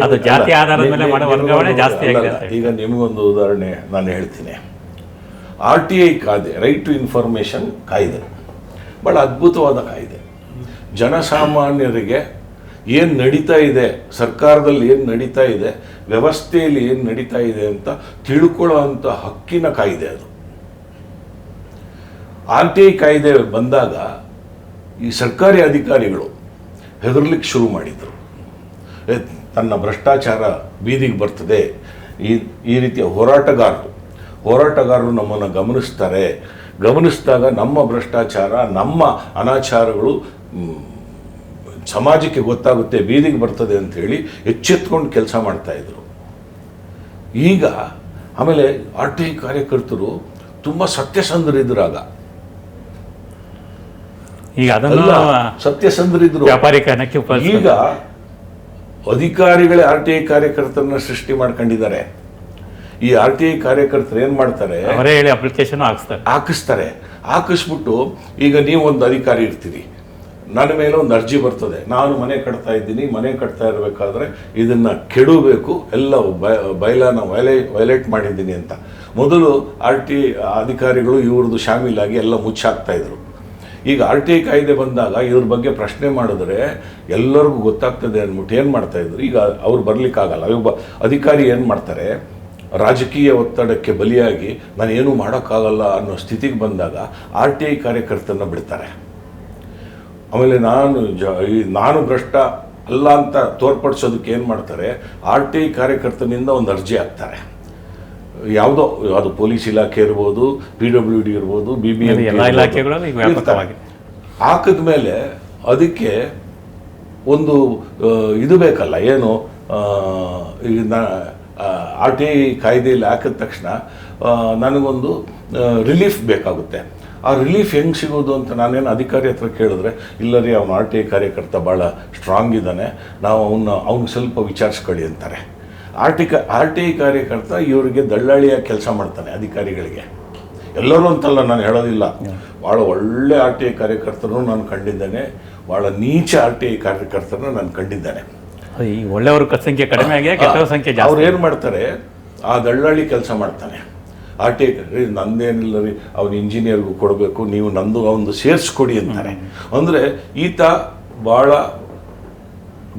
S1: ಅದು ಜಾತಿ ಆಧಾರದ ಮೇಲೆ ಮಾಡೋ ವರ್ಗಾವಣೆ ಜಾಸ್ತಿ ಆಗಿದೆ.
S2: ಈಗ ನಿಮಗೊಂದು ಉದಾಹರಣೆ ನಾನು ಹೇಳ್ತೀನಿ. RTI ಕಾಯ್ದೆ, ರೈಟ್ ಟು ಇನ್ಫಾರ್ಮೇಷನ್ ಕಾಯ್ದೆ, ಭಾಳ ಅದ್ಭುತವಾದ ಕಾಯ್ದೆ. ಜನಸಾಮಾನ್ಯರಿಗೆ ಏನು ನಡೀತಾ ಇದೆ, ಸರ್ಕಾರದಲ್ಲಿ ಏನು ನಡೀತಾ ಇದೆ, ವ್ಯವಸ್ಥೆಯಲ್ಲಿ ಏನು ನಡೀತಾ ಇದೆ ಅಂತ ತಿಳ್ಕೊಳ್ಳೋ ಅಂಥ ಹಕ್ಕಿನ ಕಾಯ್ದೆ ಅದು. RTI ಕಾಯ್ದೆ ಬಂದಾಗ ಈ ಸರ್ಕಾರಿ ಅಧಿಕಾರಿಗಳು ಹೆದರ್ಲಿಕ್ಕೆ ಶುರು ಮಾಡಿದರು. ತನ್ನ ಭ್ರಷ್ಟಾಚಾರ ಬೀದಿಗೆ ಬರ್ತದೆ, ಈ ರೀತಿಯ ಹೋರಾಟಗಾರರು ನಮ್ಮನ್ನು ಗಮನಿಸಿದಾಗ ನಮ್ಮ ಭ್ರಷ್ಟಾಚಾರ, ನಮ್ಮ ಅನಾಚಾರಗಳು ಸಮಾಜಕ್ಕೆ ಗೊತ್ತಾಗುತ್ತೆ, ಬೀದಿಗೆ ಬರ್ತದೆ ಅಂಥೇಳಿ ಎಚ್ಚೆತ್ಕೊಂಡು ಕೆಲಸ ಮಾಡ್ತಾಯಿದ್ರು. ಈಗ ಆಮೇಲೆ RTI ಕಾರ್ಯಕರ್ತರು ತುಂಬ ಸತ್ಯಸಂಧರಿದ್ರಾಗ.
S1: ಈಗ ಅದನ್ನು
S2: ಸತ್ಯಸಂಧರಿದ್ರು. ಈಗ ಅಧಿಕಾರಿಗಳೇ RTI ಕಾರ್ಯಕರ್ತರನ್ನ ಸೃಷ್ಟಿ ಮಾಡ್ಕೊಂಡಿದ್ದಾರೆ. ಈ RTI ಕಾರ್ಯಕರ್ತರು ಏನು ಮಾಡ್ತಾರೆ,
S1: ಅವರೇ ಹೇಳಿ ಅಪ್ಲಿಕೇಶನ್
S2: ಹಾಕಿಸ್ಬಿಟ್ಟು ಈಗ ನೀವು ಒಂದು ಅಧಿಕಾರಿ ಇರ್ತೀರಿ, ನನ್ನ ಮೇಲೆ ಒಂದು ಅರ್ಜಿ ಬರ್ತದೆ, ನಾನು ಮನೆ ಕಟ್ತಾ ಇದ್ದೀನಿ, ಮನೆ ಕಟ್ತಾ ಇರಬೇಕಾದ್ರೆ ಇದನ್ನು ಕೆಡಬೇಕು, ಎಲ್ಲ ಬೈಲಾನ ವೈಲೇಟ್ ಮಾಡಿದ್ದೀನಿ ಅಂತ ಮೊದಲು RTI ಅಧಿಕಾರಿಗಳು ಇವ್ರದ್ದು ಶಾಮೀಲಾಗಿ ಎಲ್ಲ ಮುಚ್ಚಾಕ್ತಾ ಇದ್ರು. ಈಗ RTI ಕಾಯ್ದೆ ಬಂದಾಗ ಇವ್ರ ಬಗ್ಗೆ ಪ್ರಶ್ನೆ ಮಾಡಿದ್ರೆ ಎಲ್ಲರಿಗೂ ಗೊತ್ತಾಗ್ತದೆ ಅಂದ್ಬಿಟ್ಟು ಏನು ಮಾಡ್ತಾಯಿದ್ರು, ಈಗ ಅವ್ರು ಬರಲಿಕ್ಕಾಗಲ್ಲ. ಒಬ್ಬ ಅಧಿಕಾರಿ ಏನು ಮಾಡ್ತಾರೆ, ರಾಜಕೀಯ ಒತ್ತಡಕ್ಕೆ ಬಲಿಯಾಗಿ ನಾನು ಏನೂ ಮಾಡೋಕ್ಕಾಗಲ್ಲ ಅನ್ನೋ ಸ್ಥಿತಿಗೆ ಬಂದಾಗ RTI ಕಾರ್ಯಕರ್ತರನ್ನ ಬಿಡ್ತಾರೆ. ಆಮೇಲೆ ನಾನು ಭ್ರಷ್ಟ ಅಲ್ಲ ಅಂತ ತೋರ್ಪಡಿಸೋದಕ್ಕೆ ಏನು ಮಾಡ್ತಾರೆ, RTI ಕಾರ್ಯಕರ್ತನಿಂದ ಒಂದು ಅರ್ಜಿ ಹಾಕ್ತಾರೆ. ಯಾವುದೋ ಅದು ಪೊಲೀಸ್ ಇಲಾಖೆ ಇರ್ಬೋದು, PWD ಇರ್ಬೋದು, BBMP
S1: ಎಲ್ಲ ಇಲಾಖೆಗಳಲ್ಲಿ
S2: ಹಾಕಿದ ಮೇಲೆ ಅದಕ್ಕೆ ಒಂದು ಇದು ಬೇಕಲ್ಲ, ಏನು ಈಗ RTI ಕಾಯ್ದೆಯಲ್ಲಿ ಹಾಕಿದ ತಕ್ಷಣ ನನಗೊಂದು ರಿಲೀಫ್ ಬೇಕಾಗುತ್ತೆ. ಆ ರಿಲೀಫ್ ಹೆಂಗೆ ಸಿಗೋದು ಅಂತ ನಾನೇನು ಅಧಿಕಾರಿ ಹತ್ರ ಕೇಳಿದ್ರೆ, ಇಲ್ಲ ರೀ ಅವನು RTI ಕಾರ್ಯಕರ್ತ ಭಾಳ ಸ್ಟ್ರಾಂಗ್ ಇದ್ದಾನೆ, ನಾವು ಅವ್ನು ಸ್ವಲ್ಪ ವಿಚಾರಿಸ್ಕೊಳ್ಳಿ ಅಂತಾರೆ. RTI ಕಾರ್ಯಕರ್ತ ಇವರಿಗೆ ದಳ್ಳಾಳಿಯಾಗಿ ಕೆಲಸ ಮಾಡ್ತಾನೆ ಅಧಿಕಾರಿಗಳಿಗೆ. ಎಲ್ಲರೂ ಅಂತಲ್ಲ, ನಾನು ಹೇಳೋದಿಲ್ಲ, ಭಾಳ ಒಳ್ಳೆ RTI ಕಾರ್ಯಕರ್ತರನ್ನು ನಾನು ಕಂಡಿದ್ದೇನೆ, ಭಾಳ ನೀಚ RTI ಕಾರ್ಯಕರ್ತರನ್ನು ನಾನು ಕಂಡಿದ್ದೇನೆ.
S1: ಈ ಒಳ್ಳೆಯವ್ರ ಸಂಖ್ಯೆ ಕಡಿಮೆ ಆಗಿದೆ, ಕೆಟ್ಟವ್ರ ಸಂಖ್ಯೆ ಜಾಸ್ತಿ.
S2: ಅವ್ರು ಏನು ಮಾಡ್ತಾರೆ, ಆ ದಳ್ಳಾಳಿ ಕೆಲಸ ಮಾಡ್ತಾನೆ. RTI ನಂದೇನಿಲ್ಲ ರೀ, ಅವ್ನು ಇಂಜಿನಿಯರ್ಗೂ ಕೊಡಬೇಕು, ನೀವು ನಂದು ಅವನು ಸೇರಿಸ್ಕೊಡಿ ಅಂತಾರೆ. ಅಂದರೆ ಈತ ಭಾಳ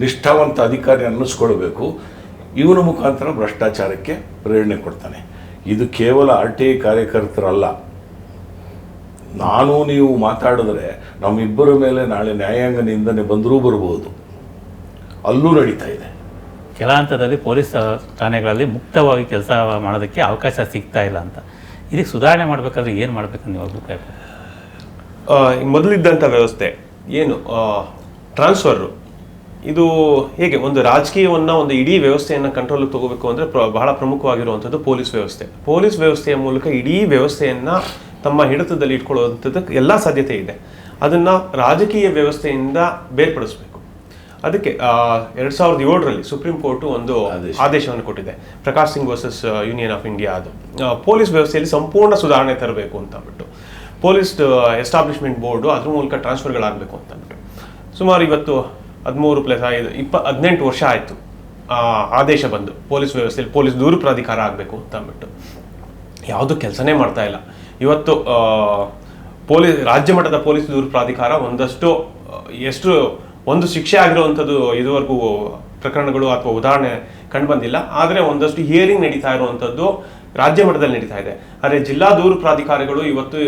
S2: ನಿಷ್ಠಾವಂತ ಅಧಿಕಾರಿ ಅನ್ನಿಸ್ಕೊಳ್ಬೇಕು, ಇವನ ಮುಖಾಂತರ ಭ್ರಷ್ಟಾಚಾರಕ್ಕೆ ಪ್ರೇರಣೆ ಕೊಡ್ತಾನೆ. ಇದು ಕೇವಲ RTI ಕಾರ್ಯಕರ್ತರಲ್ಲ, ನಾನು ನೀವು ಮಾತಾಡಿದ್ರೆ ನಮ್ಮಿಬ್ಬರ ಮೇಲೆ ನಾಳೆ ನ್ಯಾಯಾಂಗ ನಿಂದನೆ ಬಂದರೂ ಬರ್ಬೋದು, ಅಲ್ಲೂ ನಡೀತಾ ಇದೆ.
S1: ಕೆಲ ಹಂತದಲ್ಲಿ ಪೊಲೀಸ್ ಠಾಣೆಗಳಲ್ಲಿ ಮುಕ್ತವಾಗಿ ಕೆಲಸ ಮಾಡೋದಕ್ಕೆ ಅವಕಾಶ ಸಿಗ್ತಾ ಇಲ್ಲ ಅಂತ. ಇದಕ್ಕೆ ಸುಧಾರಣೆ ಮಾಡಬೇಕಾದ್ರೆ ಏನು ಮಾಡಬೇಕಂತ ನೀವು ಅಭಿಪ್ರಾಯ?
S3: ಮೊದಲಿದ್ದಂಥ ವ್ಯವಸ್ಥೆ ಏನು ಟ್ರಾನ್ಸ್ಫರು, ಇದು ಹೇಗೆ ಒಂದು ರಾಜಕೀಯವನ್ನು, ಒಂದು ಇಡೀ ವ್ಯವಸ್ಥೆಯನ್ನು ಕಂಟ್ರೋಲಿಗೆ ತಗೋಬೇಕು ಅಂದರೆ ಬಹಳ ಪ್ರಮುಖವಾಗಿರುವಂಥದ್ದು ಪೊಲೀಸ್ ವ್ಯವಸ್ಥೆಯ ಮೂಲಕ ಇಡೀ ವ್ಯವಸ್ಥೆಯನ್ನು ತಮ್ಮ ಹಿಡಿತದಲ್ಲಿ ಇಟ್ಕೊಳ್ಳುವಂಥದ್ದಕ್ಕೆ ಎಲ್ಲ ಸಾಧ್ಯತೆ ಇದೆ. ಅದನ್ನು ರಾಜಕೀಯ ವ್ಯವಸ್ಥೆಯಿಂದ ಬೇರ್ಪಡಿಸಬೇಕು. ಅದಕ್ಕೆ 2007ರಲ್ಲಿ ಸುಪ್ರೀಂ ಕೋರ್ಟು ಒಂದು ಆದೇಶವನ್ನು ಕೊಟ್ಟಿದೆ, Prakash Singh versus union of India. ಅದು ಪೊಲೀಸ್ ವ್ಯವಸ್ಥೆಯಲ್ಲಿ ಸಂಪೂರ್ಣ ಸುಧಾರಣೆ ತರಬೇಕು ಅಂತ ಅಂದ್ಬಿಟ್ಟು, ಪೊಲೀಸ್ ಎಸ್ಟಾಬ್ಲಿಷ್ಮೆಂಟ್ ಬೋರ್ಡು ಅದ್ರ ಮೂಲಕ ಟ್ರಾನ್ಸ್ಫರ್ಗಳಾಗಬೇಕು ಅಂತ ಅಂದ್ಬಿಟ್ಟು ಸುಮಾರು ಇವತ್ತು 18 ವರ್ಷ ಆಯಿತು ಆದೇಶ ಬಂದು. ಪೊಲೀಸ್ ವ್ಯವಸ್ಥೆಯಲ್ಲಿ ಪೊಲೀಸ್ ದೂರು ಪ್ರಾಧಿಕಾರ ಆಗಬೇಕು ಅಂತ ಅಂದ್ಬಿಟ್ಟು ಯಾವುದೂ ಕೆಲಸನೇ ಮಾಡ್ತಾ ಇಲ್ಲ. ಇವತ್ತು ರಾಜ್ಯ ಮಟ್ಟದ ಪೊಲೀಸ್ ದೂರು ಪ್ರಾಧಿಕಾರ ಎಷ್ಟು ಒಂದು ಶಿಕ್ಷೆ ಆಗಿರುವಂಥದ್ದು ಇದುವರೆಗೂ ಪ್ರಕರಣಗಳು ಅಥವಾ ಉದಾಹರಣೆ ಕಂಡುಬಂದಿಲ್ಲ. ಆದರೆ ಒಂದಷ್ಟು ಹಿಯರಿಂಗ್ ನಡೀತಾ ಇರುವಂಥದ್ದು ರಾಜ್ಯ ಮಟ್ಟದಲ್ಲಿ ನಡೀತಾ ಇದೆ. ಆದರೆ ಜಿಲ್ಲಾ ದೂರು ಪ್ರಾಧಿಕಾರಗಳು ಇವತ್ತು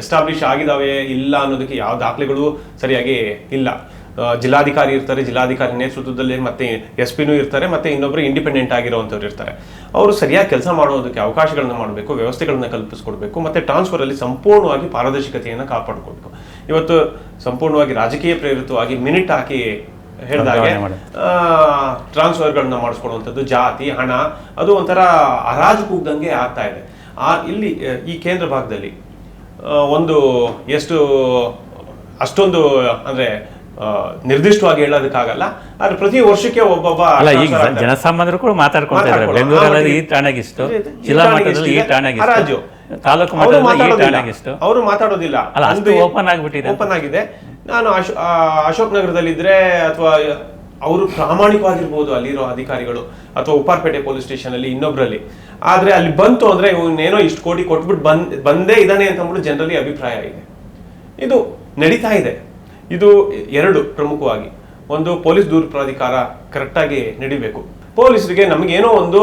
S3: ಎಸ್ಟಾಬ್ಲಿಷ್ ಆಗಿದಾವೆ ಇಲ್ಲ ಅನ್ನೋದಕ್ಕೆ ಯಾವ ದಾಖಲೆಗಳು ಸರಿಯಾಗಿ ಇಲ್ಲ. ಜಿಲ್ಲಾಧಿಕಾರಿ ಇರ್ತಾರೆ, ಜಿಲ್ಲಾಧಿಕಾರಿ ನೇತೃತ್ವದಲ್ಲಿ ಮತ್ತೆ SP ಇರ್ತಾರೆ, ಮತ್ತೆ ಇನ್ನೊಬ್ಬರು ಇಂಡಿಪೆಂಡೆಂಟ್ ಆಗಿರುವಂಥವ್ರು ಇರ್ತಾರೆ. ಅವರು ಸರಿಯಾಗಿ ಕೆಲಸ ಮಾಡೋದಕ್ಕೆ ಅವಕಾಶಗಳನ್ನ ಮಾಡಬೇಕು, ವ್ಯವಸ್ಥೆಗಳನ್ನ ಕಲ್ಪಿಸ್ಕೊಡ್ಬೇಕು, ಮತ್ತೆ ಟ್ರಾನ್ಸ್ಫರಲ್ಲಿ ಸಂಪೂರ್ಣವಾಗಿ ಪಾರದರ್ಶಕತೆಯನ್ನು ಕಾಪಾಡಿಕೊಡ್ಬೇಕು. ಇವತ್ತು ಸಂಪೂರ್ಣವಾಗಿ ರಾಜಕೀಯ ಪ್ರೇರಿತವಾಗಿ ಮಿನಿಟ್ ಹಾಕಿ ಹೇಳಿದಾಗೆ
S1: ವರ್ಗಾವಣೆ ಮಾಡೋದು.
S3: ಟ್ರಾನ್ಸ್ಫರ್ಗಳನ್ನ ಮಾಡಿಸ್ಕೊಡುವಂಥದ್ದು, ಜಾತಿ, ಹಣ, ಅದು ಒಂಥರ ಹರಾಜು ಕೂಗ್ದಂಗೆ ಆಗ್ತಾ ಇದೆ. ಇಲ್ಲಿ ಈ ಕೇಂದ್ರ ಭಾಗದಲ್ಲಿ ಒಂದು ಎಷ್ಟು ಅಷ್ಟೊಂದು ಅಂದ್ರೆ ನಿರ್ದಿಷ್ಟವಾಗಿ ಹೇಳೋದಕ್ಕಾಗಲ್ಲ, ಆದ್ರೆ ಪ್ರತಿ ವರ್ಷಕ್ಕೆ ಒಬ್ಬೊಬ್ಬ
S1: ಅಲ್ಲ, ಈಗ ಜನಸಾಮಾನ್ಯರು ಕೂಡ ಮಾತಾಡ್ಕೊಳ್ತಾ ಇದ್ದಾರೆ. ಬೆಂಗಳೂರಲ್ಲಿ ಈ ಠಾಣೆಗಿಷ್ಟು, ಜಿಲ್ಲಾ ಮಟ್ಟದಲ್ಲಿ ಈ ಠಾಣೆಗಿಷ್ಟು, ತಾಲೂಕು ಮಟ್ಟದಲ್ಲಿ ಈ ಠಾಣೆಗಿಷ್ಟು.
S3: ಅವರು ಮಾತಾಡೋದಿಲ್ಲ,
S1: ಅಲ್ಲ, ಅಷ್ಟು ಓಪನ್ ಆಗಿಬಿಟ್ಟಿದೆ.
S3: ಓಪನ್ ಆಗಿದೆ. ನಾನು ಅಶೋಕ್ ನಗರದಲ್ಲಿದ್ರೆ ಅಥವಾ ಅವರು ಪ್ರಾಮಾಣಿಕವಾಗಿರ್ಬೋದು ಅಲ್ಲಿರೋ ಅಧಿಕಾರಿಗಳು, ಅಥವಾ ಉಪ್ಪಾರಪೇಟೆ ಪೊಲೀಸ್ ಸ್ಟೇಷನ್ ಅಲ್ಲಿ ಇನ್ನೊಬ್ರಲ್ಲಿ, ಆದ್ರೆ ಅಲ್ಲಿ ಬಂತು ಅಂದ್ರೆ ಇವನೇನೋ ಇಷ್ಟು ಕೋಟಿ ಕೊಟ್ಬಿಟ್ಟು ಬಂದೇ ಇದ್ದಾನೆ ಅಂತ ಅಂದ್ಬಿಟ್ಟು ಜನರಲ್ಲಿ ಅಭಿಪ್ರಾಯ ಇದೆ. ಇದು ನಡೀತಾ ಇದೆ. ಇದು ಎರಡು ಪ್ರಮುಖವಾಗಿ, ಒಂದು ಪೊಲೀಸ್ ದೂರ ಪ್ರಾಧಿಕಾರ ಕರೆಕ್ಟಾಗಿ ನಡಿಬೇಕು. ಪೊಲೀಸರಿಗೆ ನಮಗೇನೋ ಒಂದು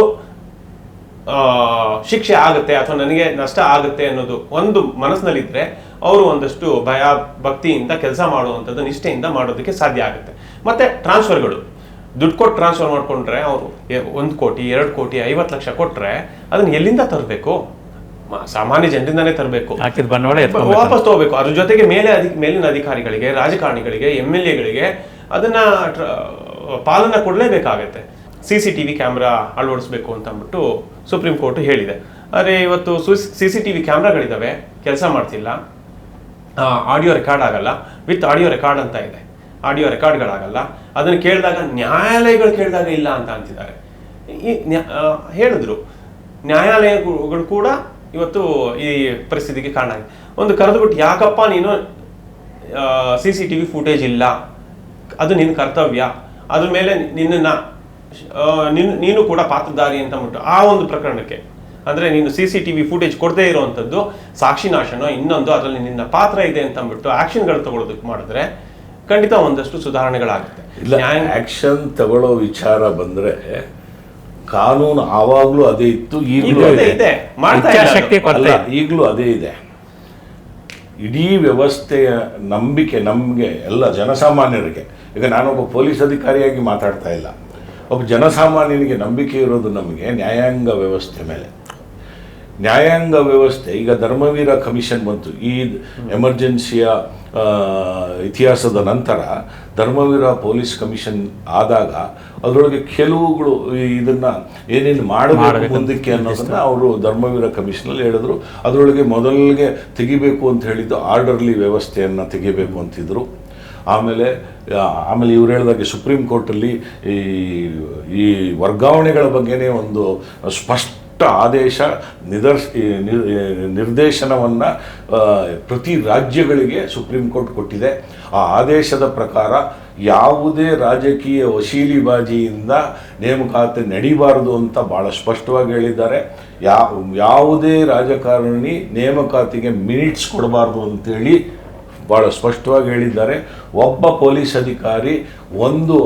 S3: ಶಿಕ್ಷೆ ಆಗುತ್ತೆ ಅಥವಾ ನನಗೆ ನಷ್ಟ ಆಗುತ್ತೆ ಅನ್ನೋದು ಒಂದು ಮನಸ್ಸಿನಲ್ಲಿದ್ರೆ ಅವರು ಒಂದಷ್ಟು ಭಯ ಭಕ್ತಿಯಿಂದ ಕೆಲಸ ಮಾಡುವಂಥದ್ದು, ನಿಷ್ಠೆಯಿಂದ ಮಾಡೋದಕ್ಕೆ ಸಾಧ್ಯ ಆಗುತ್ತೆ. ಮತ್ತೆ ಟ್ರಾನ್ಸ್ಫರ್ಗಳು, ದುಡ್ಡು ಕೊಟ್ಟು ಟ್ರಾನ್ಸ್ಫರ್ ಮಾಡ್ಕೊಂಡ್ರೆ ಅವರು 1 ಕೋಟಿ 2 ಕೋಟಿ 50 ಲಕ್ಷ ಕೊಟ್ರೆ ಅದನ್ನ ಎಲ್ಲಿಂದ ತರಬೇಕು? ಸಾಮಾನ್ಯ ಜನರಿಂದಾನೇ ತರಬೇಕು,
S1: ಹಾಕಿದ ಬಂಡವಾಳ
S3: ವಾಪಸ್ ತಗೋಬೇಕು. ಅದ್ರ ಜೊತೆಗೆ ಮೇಲಿನ ಅಧಿಕಾರಿಗಳಿಗೆ, ರಾಜಕಾರಣಿಗಳಿಗೆ, MLA ಗಳಿಗೆ ಅದನ್ನ ಪಾಲನ ಕೊಡಲೇಬೇಕಾಗತ್ತೆ. CCTV ಕ್ಯಾಮ್ರಾ ಅಳವಡಿಸ್ಬೇಕು ಅಂತ ಅಂದ್ಬಿಟ್ಟು ಸುಪ್ರೀಂ ಕೋರ್ಟ್ ಹೇಳಿದೆ. ಆದರೆ ಇವತ್ತು CCTV ಕ್ಯಾಮ್ರಾಗಳಿದ್ದಾವೆ, ಕೆಲಸ ಮಾಡ್ತಿಲ್ಲ, ಆಡಿಯೋ ರೆಕಾರ್ಡ್ ಆಗಲ್ಲ, ವಿತ್ ಆಡಿಯೋ ರೆಕಾರ್ಡ್ ಅಂತ ಇದೆ, ಆಡಿಯೋ ರೆಕಾರ್ಡ್ಗಳಾಗಲ್ಲ. ಅದನ್ನು ಕೇಳಿದಾಗ ನ್ಯಾಯಾಲಯಗಳು ಕೇಳಿದಾಗ ಇಲ್ಲ ಅಂತ ಅಂತಿದ್ದಾರೆ. ಹೇಳಿದ್ರು ನ್ಯಾಯಾಲಯಗಳು ಕೂಡ ಇವತ್ತು ಈ ಪರಿಸ್ಥಿತಿಗೆ ಕಾರಣ ಆಗಿದೆ. ಒಂದು ಕರೆದುಬಿಟ್ಟು ಯಾಕಪ್ಪ ನೀನು CCTV ಫುಟೇಜ್ ಇಲ್ಲ, ಅದು ನಿನ್ನ ಕರ್ತವ್ಯ, ಅದ್ರ ಮೇಲೆ ನೀನು ಕೂಡ ಪಾತ್ರಧಾರಿ ಅಂತ ಅಂದ್ಬಿಟ್ಟು ಆ ಒಂದು ಪ್ರಕರಣಕ್ಕೆ, ಅಂದ್ರೆ ನೀನು CCTV ಫುಟೇಜ್ ಕೊಡದೇ ಇರುವಂತದ್ದು ಸಾಕ್ಷಿ ನಾಶನೋ ಇನ್ನೊಂದು, ಅದರಲ್ಲಿ ನಿನ್ನ ಪಾತ್ರ ಇದೆ ಅಂತ ಅಂದ್ಬಿಟ್ಟು ಆಕ್ಷನ್ಗಳು ತಗೊಳ್ಳೋದಕ್ಕೆ ಮಾಡಿದ್ರೆ ಖಂಡಿತ ಒಂದಷ್ಟು ಸುಧಾರಣೆಗಳಾಗುತ್ತೆ.
S2: ಇಲ್ಲ, ಆಕ್ಷನ್ ತಗೊಳ್ಳೋ ವಿಚಾರ ಬಂದ್ರೆ ಕಾನೂನು ಆವಾಗ್ಲೂ ಅದೇ ಇತ್ತು, ಈಗಲೂ
S3: ಇದೆ,
S2: ಈಗಲೂ ಅದೇ ಇದೆ. ಇಡೀ ವ್ಯವಸ್ಥೆಯ ನಂಬಿಕೆ ನಮಗೆ ಎಲ್ಲ ಜನಸಾಮಾನ್ಯರಿಗೆ, ಈಗ ನಾನೊಬ್ಬ ಪೊಲೀಸ್ ಅಧಿಕಾರಿಯಾಗಿ ಮಾತಾಡ್ತಾ ಇಲ್ಲ, ಒಬ್ಬ ಜನಸಾಮಾನ್ಯನಿಗೆ ನಂಬಿಕೆ ಇರೋದು ನಮಗೆ ನ್ಯಾಯಾಂಗ ವ್ಯವಸ್ಥೆ ಮೇಲೆ. ನ್ಯಾಯಾಂಗ ವ್ಯವಸ್ಥೆ, ಈಗ ಧರ್ಮವೀರ ಕಮಿಷನ್ ಬಂತು ಈ ಎಮರ್ಜೆನ್ಸಿಯ ಇತಿಹಾಸದ ನಂತರ. ಧರ್ಮವೀರ ಪೊಲೀಸ್ ಕಮಿಷನ್ ಆದಾಗ ಅದರೊಳಗೆ ಕೆಲವುಗಳು ಇದನ್ನ ಏನೇನು ಮಾಡಬೇಕು ಮುಂದಕ್ಕೆ ಅನ್ನೋದನ್ನ ಅವರು ಧರ್ಮವೀರ ಕಮಿಷನಲ್ಲಿ ಹೇಳಿದ್ರು. ಅದರೊಳಗೆ ಮೊದಲಿಗೆ ತೆಗಿಬೇಕು ಅಂತ ಹೇಳಿದ್ದು ಆರ್ಡರ್ಲಿ ವ್ಯವಸ್ಥೆಯನ್ನು ತೆಗಿಬೇಕು ಅಂತಿದ್ರು. ಆಮೇಲೆ ಇವ್ರು ಹೇಳಿದಾಗೆ ಸುಪ್ರೀಂ ಕೋರ್ಟಲ್ಲಿ ಈ ವರ್ಗಾವಣೆಗಳ ಬಗ್ಗೆನೇ ಒಂದು ಸ್ಪಷ್ಟ ಆದೇಶ ನಿರ್ದೇಶನವನ್ನು ಪ್ರತಿ ರಾಜ್ಯಗಳಿಗೆ ಸುಪ್ರೀಂ ಕೋರ್ಟ್ ಕೊಟ್ಟಿದೆ. ಆ ಆದೇಶದ ಪ್ರಕಾರ ಯಾವುದೇ ರಾಜಕೀಯ ವಶೀಲಿಬಾಜಿಯಿಂದ ನೇಮಕಾತಿ ನಡೀಬಾರದು ಅಂತ ಭಾಳ ಸ್ಪಷ್ಟವಾಗಿ ಹೇಳಿದ್ದಾರೆ. ಯಾವುದೇ ರಾಜಕಾರಣಿ ನೇಮಕಾತಿಗೆ ಮಿನಿಟ್ಸ್ ಕೊಡಬಾರ್ದು ಅಂತೇಳಿ ಭಾಳ ಸ್ಪಷ್ಟವಾಗಿ ಹೇಳಿದ್ದಾರೆ. ಒಬ್ಬ ಪೊಲೀಸ್ ಅಧಿಕಾರಿ ಒಂದು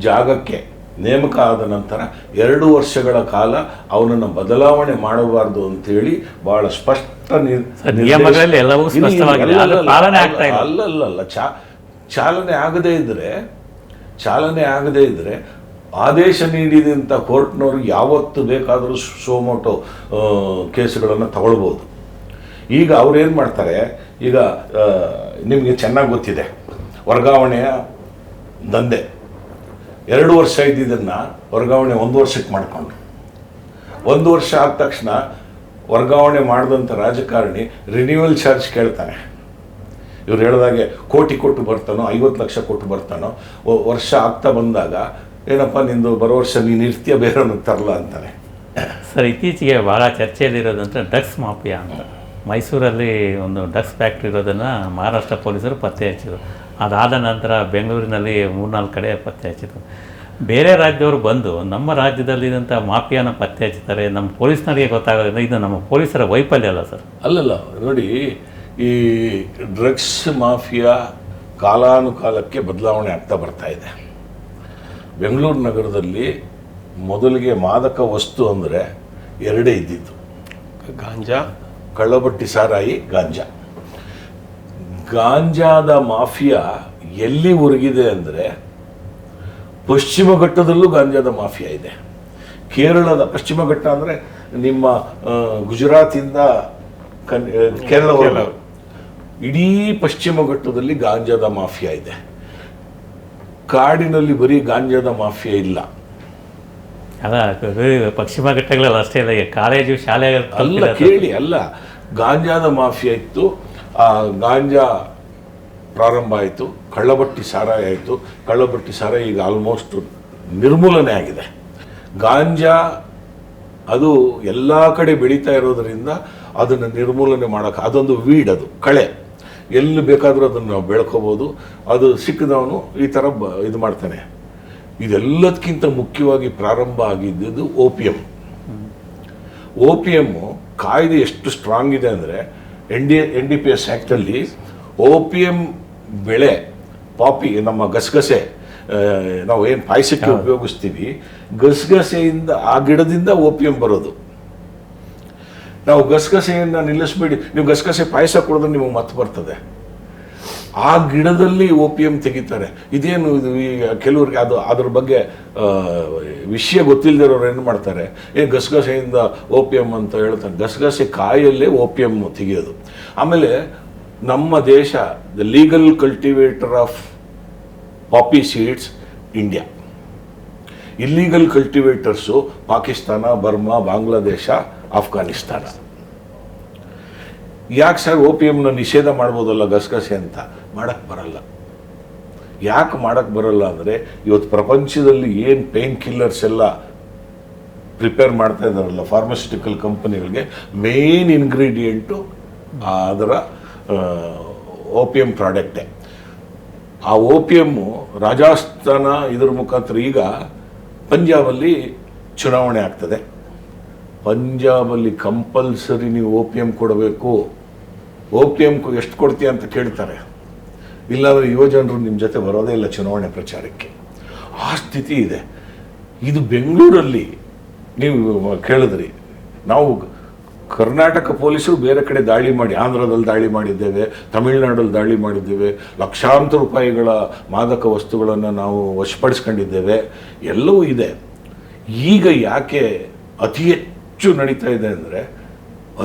S2: ಜಾಗಕ್ಕೆ ನೇಮಕ ಆದ ನಂತರ 2 ವರ್ಷಗಳ ಕಾಲ ಅವನನ್ನು ಬದಲಾವಣೆ ಮಾಡಬಾರ್ದು ಅಂತೇಳಿ ಬಹಳ ಸ್ಪಷ್ಟ ಅಲ್ಲಲ್ಲ ಚಾಲನೆ ಆಗದೇ ಇದ್ರೆ ಆದೇಶ ನೀಡಿದಂಥ ಕೋರ್ಟ್ನವರು ಯಾವತ್ತು ಬೇಕಾದರೂ ಸೋಮೋಟೋ ಕೇಸುಗಳನ್ನು ತಗೊಳ್ಬೋದು. ಈಗ ಅವ್ರೇನು ಮಾಡ್ತಾರೆ, ಈಗ ನಿಮಗೆ ಚೆನ್ನಾಗಿ ಗೊತ್ತಿದೆ, ವರ್ಗಾವಣೆಯ ದಂಧೆ 2 ವರ್ಷ ಇದ್ದಿದ್ದನ್ನು ವರ್ಗಾವಣೆ 1 ವರ್ಷಕ್ಕೆ ಮಾಡಿಕೊಂಡು, 1 ವರ್ಷ ಆದ ತಕ್ಷಣ ವರ್ಗಾವಣೆ ಮಾಡಿದಂಥ ರಾಜಕಾರಣಿ ರಿನ್ಯೂವಲ್ ಚಾರ್ಜ್ ಕೇಳ್ತಾನೆ. ಇವ್ರು ಹೇಳಿದಾಗೆ ಕೋಟಿ ಕೊಟ್ಟು ಬರ್ತಾನೋ 50 ಲಕ್ಷ ಕೊಟ್ಟು ಬರ್ತಾನೋ, ವರ್ಷ ಆಗ್ತಾ ಬಂದಾಗ ಏನಪ್ಪ ನಿಂದು ಬರೋ ವರ್ಷ ನೀನು ಇರ್ತೀಯ, ಬೇರೆಯವ್ರನ್ನ ತರಲ್ಲ ಅಂತಾನೆ.
S1: ಸರ್, ಇತ್ತೀಚೆಗೆ ಭಾಳ ಚರ್ಚೆಯಲ್ಲಿರೋದಂದ್ರೆ ಡ್ರಗ್ಸ್ ಮಾಫಿಯಾ ಅಂತ. ಮೈಸೂರಲ್ಲಿ ಒಂದು ಡ್ರಗ್ಸ್ ಫ್ಯಾಕ್ಟ್ರಿ ಇರೋದನ್ನು ಮಹಾರಾಷ್ಟ್ರ ಪೊಲೀಸರು ಪತ್ತೆ ಹಚ್ಚಿದ್ರು. ಅದಾದ ನಂತರ ಬೆಂಗಳೂರಿನಲ್ಲಿ 3-4 ಕಡೆ ಪತ್ತೆ ಹಚ್ಚಿದ್ರು. ಬೇರೆ ರಾಜ್ಯದವರು ಬಂದು ನಮ್ಮ ರಾಜ್ಯದಲ್ಲಿದ್ದಂಥ ಮಾಫಿಯಾನ ಪತ್ತೆ ಹಚ್ತಾರೆ, ನಮ್ಮ ಪೊಲೀಸ್ನವರಿಗೆ ಗೊತ್ತಾಗೋದ್ರಿಂದ ಇದು ನಮ್ಮ ಪೊಲೀಸರ ವೈಫಲ್ಯ ಅಲ್ಲ ಸರ್?
S2: ಅಲ್ಲಲ್ಲ, ನೋಡಿ, ಈ ಡ್ರಗ್ಸ್ ಮಾಫಿಯಾ ಕಾಲಾನುಕಾಲಕ್ಕೆ ಬದಲಾವಣೆ ಆಗ್ತಾ ಬರ್ತಾ ಇದೆ. ಬೆಂಗಳೂರು ನಗರದಲ್ಲಿ ಮೊದಲಿಗೆ ಮಾದಕ ವಸ್ತು ಅಂದರೆ 2 ಇದ್ದಿತ್ತು:
S3: ಗಾಂಜಾ,
S2: ಕಳ್ಳಬಟ್ಟಿ ಸಾರಾಯಿ, ಗಾಂಜಾದ ಮಾಫಿಯಾ ಎಲ್ಲಿ ಉರುಗಿದೆ ಅಂದರೆ ಪಶ್ಚಿಮ ಘಟ್ಟದಲ್ಲೂ ಗಾಂಜಾದ ಮಾಫಿಯಾ ಇದೆ. ಕೇರಳದ ಪಶ್ಚಿಮ ಘಟ್ಟ ಅಂದರೆ ನಿಮ್ಮ ಗುಜರಾತಿಂದ ಕೇರಳವರೆಗೂ ಇಡೀ ಪಶ್ಚಿಮ ಘಟ್ಟದಲ್ಲಿ ಗಾಂಜಾದ ಮಾಫಿಯಾ ಇದೆ. ಕಾಡಿನಲ್ಲಿ ಬರೀ ಗಾಂಜಾದ ಮಾಫಿಯಾ ಇಲ್ಲ.
S1: ಅಲ್ಲ ಪಶ್ಚಿಮ ಘಟ್ಟಗಳಲ್ಲಿ ಅಷ್ಟೇ ಇಲ್ಲ, ಈಗ ಕಾಲೇಜು ಶಾಲೆ
S2: ಅಲ್ಲ ಕೇಳಿ, ಅಲ್ಲ ಗಾಂಜಾದ ಮಾಫಿಯಾ ಇತ್ತು. ಆ ಗಾಂಜಾ ಪ್ರಾರಂಭ ಆಯಿತು, ಕಳ್ಳಬಟ್ಟಿ ಸಾರಾಯಿ ಆಯಿತು. ಕಳ್ಳಬಟ್ಟಿ ಸಾರಾಯಿ ಈಗ ಆಲ್ಮೋಸ್ಟ್ ನಿರ್ಮೂಲನೆ ಆಗಿದೆ. ಗಾಂಜಾ ಅದು ಎಲ್ಲ ಕಡೆ ಬೆಳೀತಾ ಇರೋದರಿಂದ ಅದನ್ನು ನಿರ್ಮೂಲನೆ ಮಾಡೋಕ್ಕೆ, ಅದೊಂದು ವೀಡ್, ಅದು ಕಳೆ, ಎಲ್ಲಿ ಬೇಕಾದರೂ ಅದನ್ನು ನಾವು ಬೆಳ್ಕೋಬೋದು. ಅದು ಸಿಕ್ಕಿದವನು ಈ ಥರ ಇದು ಮಾಡ್ತಾನೆ. ಇದೆಲ್ಲದಕ್ಕಿಂತ ಮುಖ್ಯವಾಗಿ ಪ್ರಾರಂಭ ಆಗಿದ್ದು ಓಪಿಯಂ. ಓಪಿಯಮ್ಮು ಕಾಯ್ದೆ ಎಷ್ಟು ಸ್ಟ್ರಾಂಗ್ ಇದೆ ಅಂದರೆ NDPS ಆ್ಯಕ್ಟಲ್ಲಿ ಓಪಿಯಂ ಬೆಳೆ, ಪಾಪಿ, ನಮ್ಮ ಗಸಗಸೆ, ನಾವು ಏನು ಪಾಯಸಕ್ಕೆ ಉಪಯೋಗಿಸ್ತೀವಿ, ಗಸಗಸೆಯಿಂದ, ಆ ಗಿಡದಿಂದ ಓಪಿಯಂ ಬರೋದು. ನಾವು ಗಸಗಸೆಯನ್ನು ನಿಲ್ಲಿಸ್ಬೇಡಿ, ನೀವು ಗಸಗಸೆ ಪಾಯಸ ಕುಡಿದ್ರೆ ನಿಮಗೆ ಮತ್ತೆ ಬರ್ತದೆ. ಆ ಗಿಡದಲ್ಲಿ ಓಪಿಯಂ ತೆಗಿತಾರೆ. ಇದೇನು ಇದು? ಈಗ ಕೆಲವ್ರಿಗೆ ಅದ್ರ ಬಗ್ಗೆ ವಿಷಯ ಗೊತ್ತಿಲ್ಲದಿರೋರು ಏನು ಮಾಡ್ತಾರೆ, ಗಸಗಸೆಯಿಂದ ಓಪಿಯಂ ಅಂತ ಹೇಳ್ತಾರೆ. ಗಸಗಸೆ ಕಾಯಲ್ಲೇ ಓಪಿಯಂ ತೆಗೆಯೋದು. ಆಮೇಲೆ ನಮ್ಮ ದೇಶ ದ legal cultivator of poppy seeds India. Illegal cultivators Pakistan, Burma, Bangladesh, Afghanistan. ಯಾಕೆ ಸರ್ ಓಪಿಯಂನ ನಿಷೇಧ ಮಾಡ್ಬೋದಲ್ಲ ಗಸಗಸೆ ಅಂತ? ಮಾಡೋಕ್ಕೆ ಬರಲ್ಲ. ಯಾಕೆ ಮಾಡೋಕ್ಕೆ ಬರಲ್ಲ ಅಂದರೆ, ಇವತ್ತು ಪ್ರಪಂಚದಲ್ಲಿ ಏನು ಪೇನ್ ಕಿಲ್ಲರ್ಸ್ ಎಲ್ಲ ಪ್ರಿಪೇರ್ ಮಾಡ್ತಾ ಇದ್ದಾರಲ್ಲ ಫಾರ್ಮಸ್ಯೂಟಿಕಲ್ ಕಂಪನಿಗಳಿಗೆ, ಮೇನ್ ಇಂಗ್ರೀಡಿಯೆಂಟು ಅದರ ಓಪಿಯಂ ಪ್ರಾಡಕ್ಟೇ. ಆ ಓಪಿಯಮ್ಮು ರಾಜಸ್ಥಾನ ಇದರ ಮುಖಾಂತರ ಈಗ ಪಂಜಾಬಲ್ಲಿ ಚುನಾವಣೆ ಆಗ್ತದೆ. ಪಂಜಾಬಲ್ಲಿ ಕಂಪಲ್ಸರಿ ನೀವು ಓಪಿಯಂ ಕೊಡಬೇಕು. ಓಪಿಯಂ ಎಷ್ಟು ಕೊಡ್ತೀಯ ಅಂತ ಕೇಳ್ತಾರೆ. ಇಲ್ಲಾಂದರೆ ಯುವಜನರು ನಿಮ್ಮ ಜೊತೆ ಬರೋದೇ ಇಲ್ಲ ಚುನಾವಣೆ ಪ್ರಚಾರಕ್ಕೆ. ಆ ಸ್ಥಿತಿ ಇದೆ. ಇದು ಬೆಂಗಳೂರಲ್ಲಿ ನೀವು ಕೇಳಿದ್ರಿ, ನಾವು ಕರ್ನಾಟಕ ಪೊಲೀಸರು ಬೇರೆ ಕಡೆ ದಾಳಿ ಮಾಡಿ, ಆಂಧ್ರದಲ್ಲಿ ದಾಳಿ ಮಾಡಿದ್ದೇವೆ, ತಮಿಳುನಾಡಲ್ಲಿ ದಾಳಿ ಮಾಡಿದ್ದೇವೆ, ಲಕ್ಷಾಂತರ ರೂಪಾಯಿಗಳ ಮಾದಕ ವಸ್ತುಗಳನ್ನು ನಾವು ವಶಪಡಿಸ್ಕೊಂಡಿದ್ದೇವೆ, ಎಲ್ಲವೂ ಇದೆ. ಈಗ ಯಾಕೆ ಅತಿ ಹೆಚ್ಚು ನಡೀತಾ ಇದೆ ಅಂದರೆ,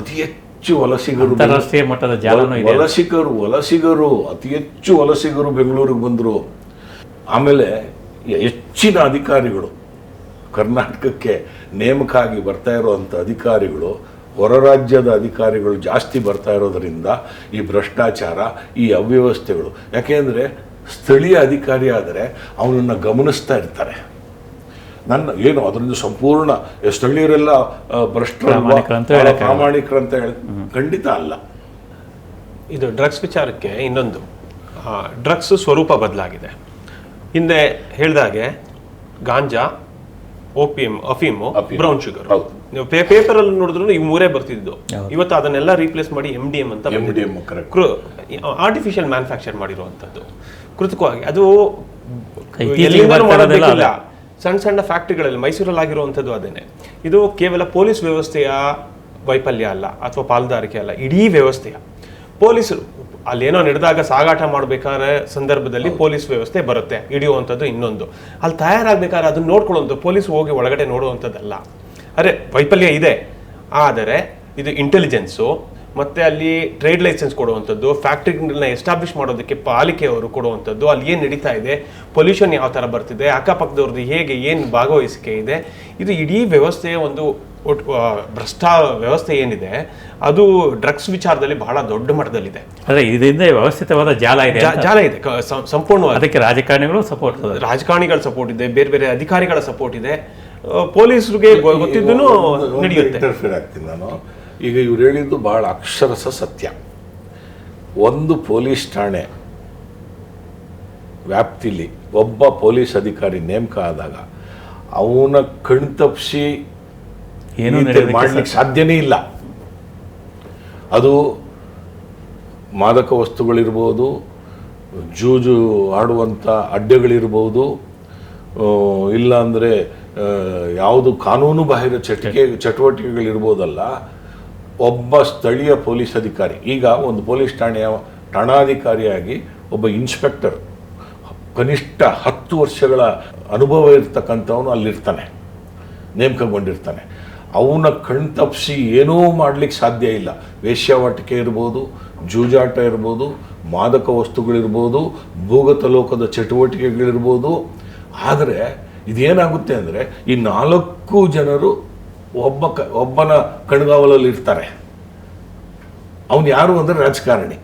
S2: ಅತಿ ಹೆಚ್ಚು ವಲಸಿಗರು,
S1: ಅಂತಾರಾಷ್ಟ್ರೀಯ ಮಟ್ಟದ ಜಾಲನೂ ಇದೆ.
S2: ವಲಸಿಗರು ಅತಿ ಹೆಚ್ಚು ವಲಸಿಗರು ಬೆಂಗಳೂರಿಗೆ ಬಂದರು. ಆಮೇಲೆ ಹೆಚ್ಚಿನ ಅಧಿಕಾರಿಗಳು ಕರ್ನಾಟಕಕ್ಕೆ ನೇಮಕ ಆಗಿ ಬರ್ತಾ ಇರುವಂಥ ಅಧಿಕಾರಿಗಳು, ಹೊರ ರಾಜ್ಯದ ಅಧಿಕಾರಿಗಳು ಜಾಸ್ತಿ ಬರ್ತಾ ಇರೋದರಿಂದ ಈ ಭ್ರಷ್ಟಾಚಾರ, ಈ ಅವ್ಯವಸ್ಥೆಗಳು. ಯಾಕೆಂದರೆ ಸ್ಥಳೀಯ ಅಧಿಕಾರಿ ಆದರೆ ಅವನನ್ನು ಗಮನಿಸ್ತಾ ಇರ್ತಾರೆ. ಏನು ಅದರಿಂದ ಸಂಪೂರ್ಣ ಸ್ಥಳೀಯರೆಲ್ಲ ಪ್ರಾಮಾಣಿಕರಂತ ಹೇಳಿ ಖಂಡಿತ ಅಲ್ಲ.
S3: ಇದು ಡ್ರಗ್ಸ್ ವಿಚಾರಕ್ಕೆ ಇನ್ನೊಂದು, ಡ್ರಗ್ಸ್ ಸ್ವರೂಪ ಬದಲಾಗಿದೆ. ಹಿಂದೆ ಹೇಳಿದಾಗೆ ಗಾಂಜಾ, ಅಫೀಮು, ಬ್ರೌನ್ ಶುಗರ್, ನೀವು ಪೇಪರ್ ಅಲ್ಲಿ ನೋಡಿದ್ರು ಈಗ ಮೂರೇ ಬರ್ತಿದ್ದು. ಇವತ್ತು ಅದನ್ನೆಲ್ಲ ರೀಪ್ಲೇಸ್ ಮಾಡಿ MDM ಅಂತ ಆರ್ಟಿಫಿಷಿಯಲ್ ಮ್ಯಾನುಫ್ಯಾಕ್ಚರ್ ಮಾಡಿರುವಂಥದ್ದು ಕೃತಕವಾಗಿ. ಅದು ಮಾಡೋದಿಲ್ಲ, ಸಣ್ಣ ಸಣ್ಣ ಫ್ಯಾಕ್ಟ್ರಿಗಳಲ್ಲಿ ಮೈಸೂರಲ್ಲಿ ಆಗಿರುವಂಥದ್ದು ಅದೇನೆ. ಇದು ಕೇವಲ ಪೊಲೀಸ್ ವ್ಯವಸ್ಥೆಯ ವೈಫಲ್ಯ ಅಲ್ಲ ಅಥವಾ ಪಾಲ್ದಾರಿಕೆ ಅಲ್ಲ, ಇಡೀ ವ್ಯವಸ್ಥೆಯ. ಪೊಲೀಸರು ಅಲ್ಲೇನೋ ನಡೆದಾಗ ಸಾಗಾಟ ಮಾಡಬೇಕಾದ್ರೆ ಸಂದರ್ಭದಲ್ಲಿ ಪೊಲೀಸ್ ವ್ಯವಸ್ಥೆ ಬರುತ್ತೆ, ಹಿಡಿಯುವಂಥದ್ದು ಇನ್ನೊಂದು. ಅಲ್ಲಿ ತಯಾರಾಗಬೇಕಾದ್ರೆ ಅದನ್ನ ನೋಡ್ಕೊಳ್ಳುವಂಥದ್ದು, ಪೊಲೀಸ್ ಹೋಗಿ ಒಳಗಡೆ ನೋಡುವಂಥದ್ದಲ್ಲ. ಅರೆ ವೈಫಲ್ಯ ಇದೆ, ಆದರೆ ಇದು ಇಂಟೆಲಿಜೆನ್ಸು ಮತ್ತು ಅಲ್ಲಿ ಟ್ರೇಡ್ ಲೈಸೆನ್ಸ್ ಕೊಡುವಂಥದ್ದು, ಫ್ಯಾಕ್ಟ್ರಿಗಳನ್ನ ಎಸ್ಟಾಬ್ಲಿಷ್ ಮಾಡೋದಕ್ಕೆ ಪಾಲಿಕೆಯವರು ಕೊಡುವಂಥದ್ದು, ಅಲ್ಲಿ ಏನು ನಡೀತಾ ಇದೆ, ಪೊಲ್ಯೂಷನ್ ಯಾವ ಥರ ಬರ್ತಿದೆ, ಅಕ್ಕಪಕ್ಕದವ್ರದ್ದು ಹೇಗೆ ಏನು ಭಾಗವಹಿಸಿಕೆ ಇದೆ, ಇದು ಇಡೀ ವ್ಯವಸ್ಥೆಯ ಒಂದು ಭ್ರಷ್ಟ ವ್ಯವಸ್ಥೆ ಏನಿದೆ ಅದು ಡ್ರಗ್ಸ್ ವಿಚಾರದಲ್ಲಿ ಬಹಳ ದೊಡ್ಡ ಮಟ್ಟದಲ್ಲಿದೆ.
S1: ಅದೇ ಇದರಿಂದ ವ್ಯವಸ್ಥಿತವಾದ ಜಾಲ ಇದೆ,
S3: ಸಂಪೂರ್ಣವಾಗಿ.
S1: ಅದಕ್ಕೆ ರಾಜಕಾರಣಿಗಳು ಸಪೋರ್ಟ್
S3: ರಾಜಕಾರಣಿಗಳ ಸಪೋರ್ಟ್ ಇದೆ, ಬೇರೆ ಬೇರೆ ಅಧಿಕಾರಿಗಳ ಸಪೋರ್ಟ್ ಇದೆ, ಪೊಲೀಸರಿಗೆ ಗೊತ್ತಿದ್ದೂ ನಡೆಯುತ್ತೆ.
S2: ಇಂಟರ್ಫಿಯರ್ ಆಗ್ತೀನಿ ನಾನು. ಈಗ ಇವ್ರು ಹೇಳಿದ್ದು ಬಹಳ ಅಕ್ಷರಶಃ ಸತ್ಯ. ಒಂದು ಪೊಲೀಸ್ ಠಾಣೆ ವ್ಯಾಪ್ತಿಲಿ ಒಬ್ಬ ಪೊಲೀಸ್ ಅಧಿಕಾರಿ ನೇಮಕ ಆದಾಗ ಅವನ ಕಣ್ತಪ್ಪಿಸಿ ಏನು ಮಾಡಲಿಕ್ಕೆ ಸಾಧ್ಯನೇ ಇಲ್ಲ. ಅದು ಮಾದಕ ವಸ್ತುಗಳಿರ್ಬೋದು, ಜೂಜು ಆಡುವಂಥ ಅಡ್ಡೆಗಳಿರ್ಬೋದು, ಇಲ್ಲ ಅಂದರೆ ಯಾವುದು ಕಾನೂನು ಬಾಹಿರ ಚಟುವಟಿಕೆಗಳಿರ್ಬೋದಲ್ಲ. ಒಬ್ಬ ಸ್ಥಳೀಯ ಪೊಲೀಸ್ ಅಧಿಕಾರಿ, ಈಗ ಒಂದು ಪೊಲೀಸ್ ಠಾಣೆಯ ಠಾಣಾಧಿಕಾರಿಯಾಗಿ ಒಬ್ಬ ಇನ್ಸ್ಪೆಕ್ಟರ್ ಕನಿಷ್ಠ 10 ವರ್ಷಗಳ ಅನುಭವ ಇರ್ತಕ್ಕಂಥವನು ಅಲ್ಲಿರ್ತಾನೆ, ನೇಮಕಗೊಂಡಿರ್ತಾನೆ. ಅವನ ಕಣ್ತಪ್ಪಿಸಿ ಏನೂ ಮಾಡಲಿಕ್ಕೆ ಸಾಧ್ಯ ಇಲ್ಲ. ವೇಶ್ಯಾವಾಟಿಕೆ ಇರ್ಬೋದು, ಜೂಜಾಟ ಇರ್ಬೋದು, ಮಾದಕ ವಸ್ತುಗಳಿರ್ಬೋದು, ಭೂಗತ ಲೋಕದ ಚಟುವಟಿಕೆಗಳಿರ್ಬೋದು. ಆದರೆ ಇದೇನಾಗುತ್ತೆ ಅಂದರೆ ಈ 4 ಜನರು ಒಬ್ಬನ ಕಣ್ಗಾವಲಲ್ಲಿ ಇರ್ತಾರೆ. ಅವನು ಯಾರು ಅಂದರೆ ರಾಜಕಾರಣಿ.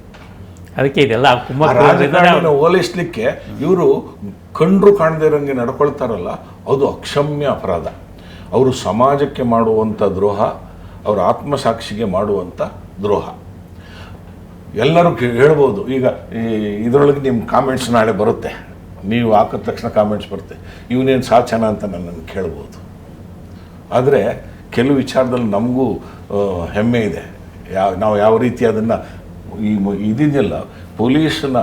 S1: ಅದಕ್ಕೆ ಇದೆಲ್ಲ
S2: ರಾಜಕಾರಣಿನ ಓಲೈಸ್ಲಿಕ್ಕೆ ಇವರು ಕಂಡ್ರು ಕಾಣದೇ ಇರೋಂಗೆ ನಡ್ಕೊಳ್ತಾರಲ್ಲ, ಅದು ಅಕ್ಷಮ್ಯ ಅಪರಾಧ. ಅವರು ಸಮಾಜಕ್ಕೆ ಮಾಡುವಂಥ ದ್ರೋಹ, ಅವರ ಆತ್ಮಸಾಕ್ಷಿಗೆ ಮಾಡುವಂಥ ದ್ರೋಹ. ಎಲ್ಲರೂ ಹೇಳ್ಬೋದು. ಈಗ ಇದರೊಳಗೆ ನಿಮ್ಮ ಕಾಮೆಂಟ್ಸ್ ನಾಳೆ ಬರುತ್ತೆ, ನೀವು ಹಾಕಿದ ತಕ್ಷಣ ಕಾಮೆಂಟ್ಸ್ ಬರುತ್ತೆ, ಇವನೇನು ಸಾಚನ ಅಂತ ನನ್ನನ್ನು ಕೇಳ್ಬೋದು. ಆದರೆ ಕೆಲವು ವಿಚಾರದಲ್ಲಿ ನಮಗೂ ಹೆಮ್ಮೆ ಇದೆ. ನಾವು ಯಾವ ರೀತಿ ಅದನ್ನು ಇದೆಯಲ್ಲ, ಪೊಲೀಸ್ನ